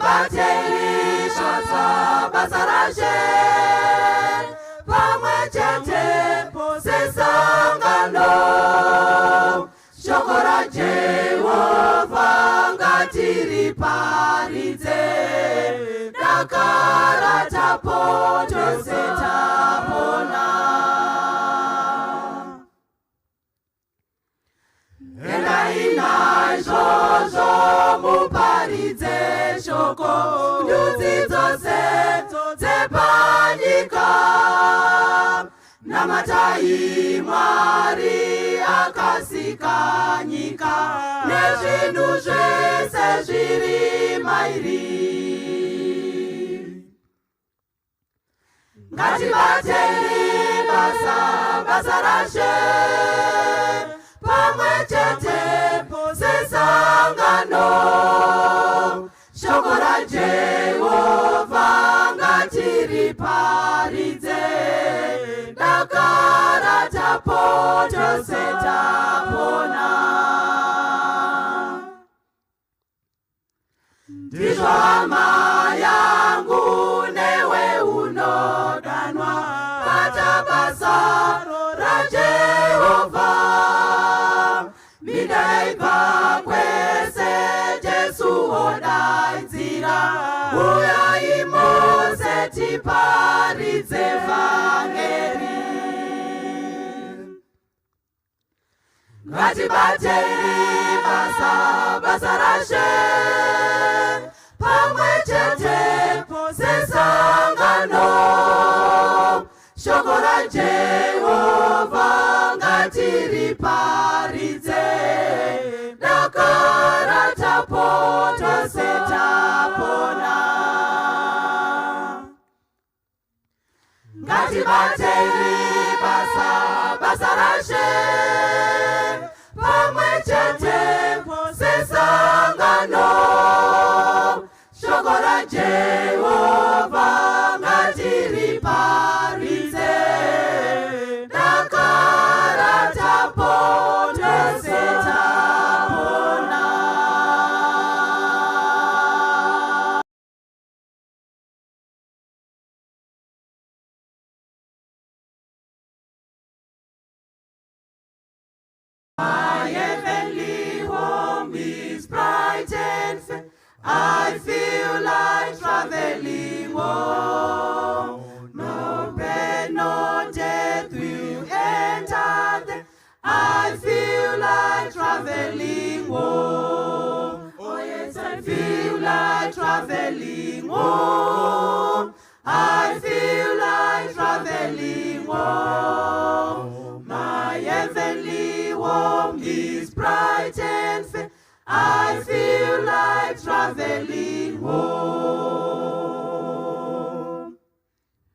ngatibatei shasa basa rashe pamwe chete sesangano shoko raJehovha ngatiriparidze dakara tapo tose tapona endai naizvozvo muparidze shoko ndudzi dzose dzepanyika namatai Mwari akasika nyika nezvinhu zvese zviri mairi ngatibatei basa rashe pamwe chete sesangano shoko raJehovha ngatiriparidze dakara tapo tose tapona ndizvo hama yangu newe unodanwa bata basa raJehovha midai pakwese Jesu odaidzira uyai mose tiparidze vhangeri ngatibatei basa rashe pamwe chete sesangano shoko raJehovha ngatiriparidze dakara tapo tose tapona ngatibatei basa rashe pamwe chete sesangano shoko raJehovha ngatiriparidze dakara tapo tose tapona My heavenly home is bright and fair. I feel like traveling home. No pain, no death will enter there. I feel like traveling home. Oh yes, I feel like traveling home. I feel like traveling home. My heavenly home is bright and fair. I feel like traveling home.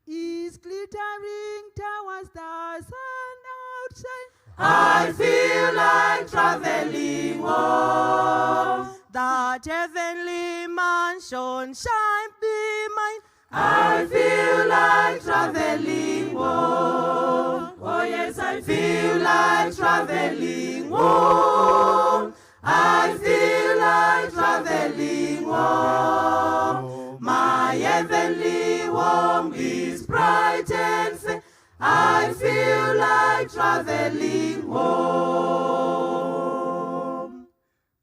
Is glittering towers, stars and outside. I feel like traveling home. That heavenly mansion shall be mine. I feel like traveling home. Oh yes, I feel like traveling home. I feel like traveling home. My heavenly home is bright and fair. I feel like traveling home.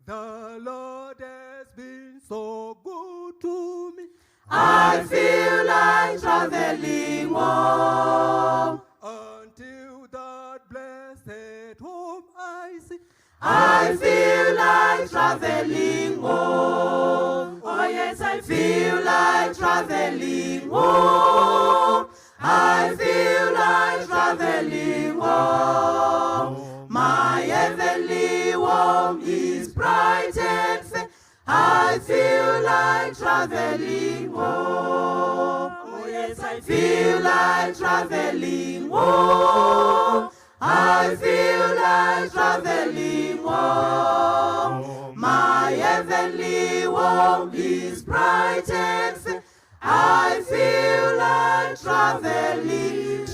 The Lord has been so good to me. I feel like traveling home. Until that blessed home I see. I feel like traveling home. Oh yes, I feel like traveling home. I feel like traveling home. My heavenly home is bright and fair. I feel like traveling home. Oh yes, I feel like traveling home. I feel like traveling home. My heavenly home is bright and fair. I feel like traveling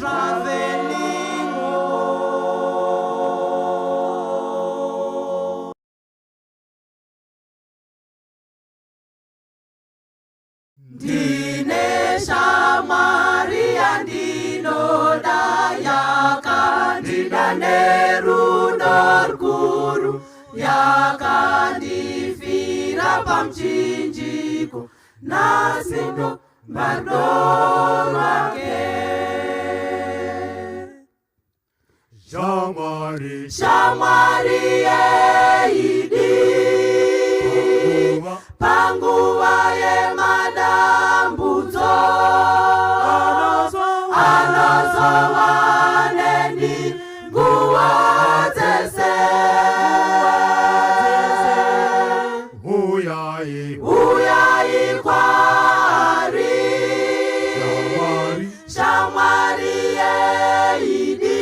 home. Ndine shamwari yandinoda yakandida nerudo rukuru yakandifira pamuchinjiko nasindo mbando rwake. Shamwari yeidi panguva yemadambudzo anozova neni nguva dzese. Uyai kwari shamwari yeidi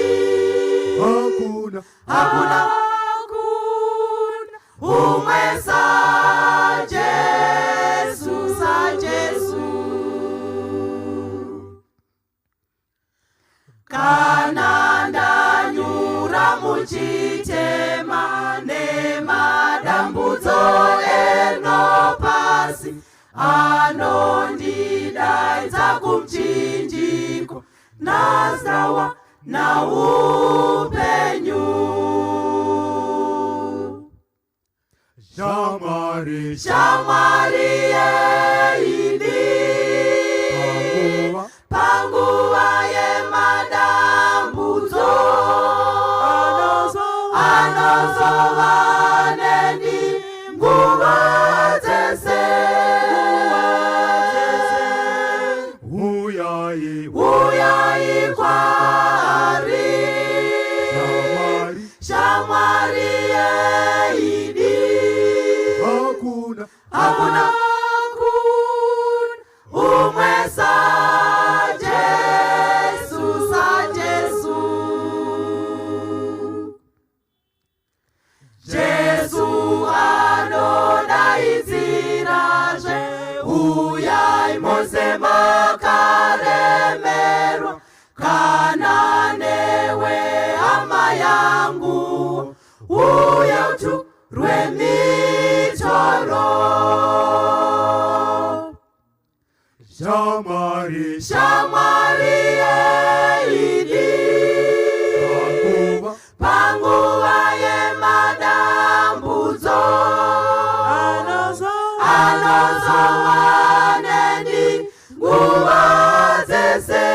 hakuna umwe sajesu kana ndanyura muchitema nemadambudzo eno pasi anondidaidza kumuchinjiko nasawa naupenyu. Shamwari yeidi panguva yemadambudzo anozova neni nguva dzese. Uyai kwari shamwari yeidi hakuna umwe sajesu Jesu anodaidzirazve uyai mose makaremerwa kana newe hama yangu uya uturwe mitoro. Shamwari yeidi panguva yemadambudzo anozova neni nguva dzese.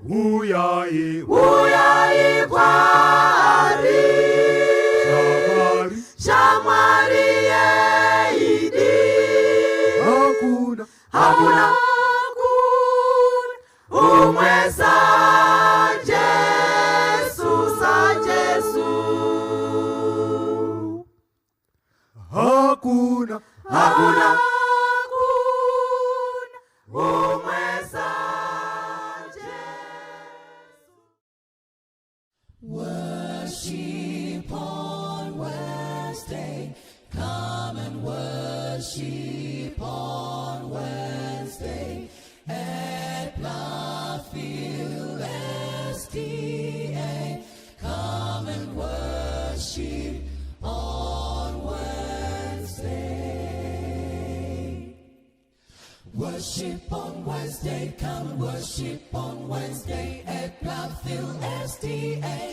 Uyai kwari shamwari yeidi hakuna umwe sajesu hakuna umwe sajesu. Worship on Wednesday, come and worship on Wednesday at Blufffield SDA. Come and worship on Wednesday. Worship on Wednesday, come and worship on Wednesday at Blufffield SDA.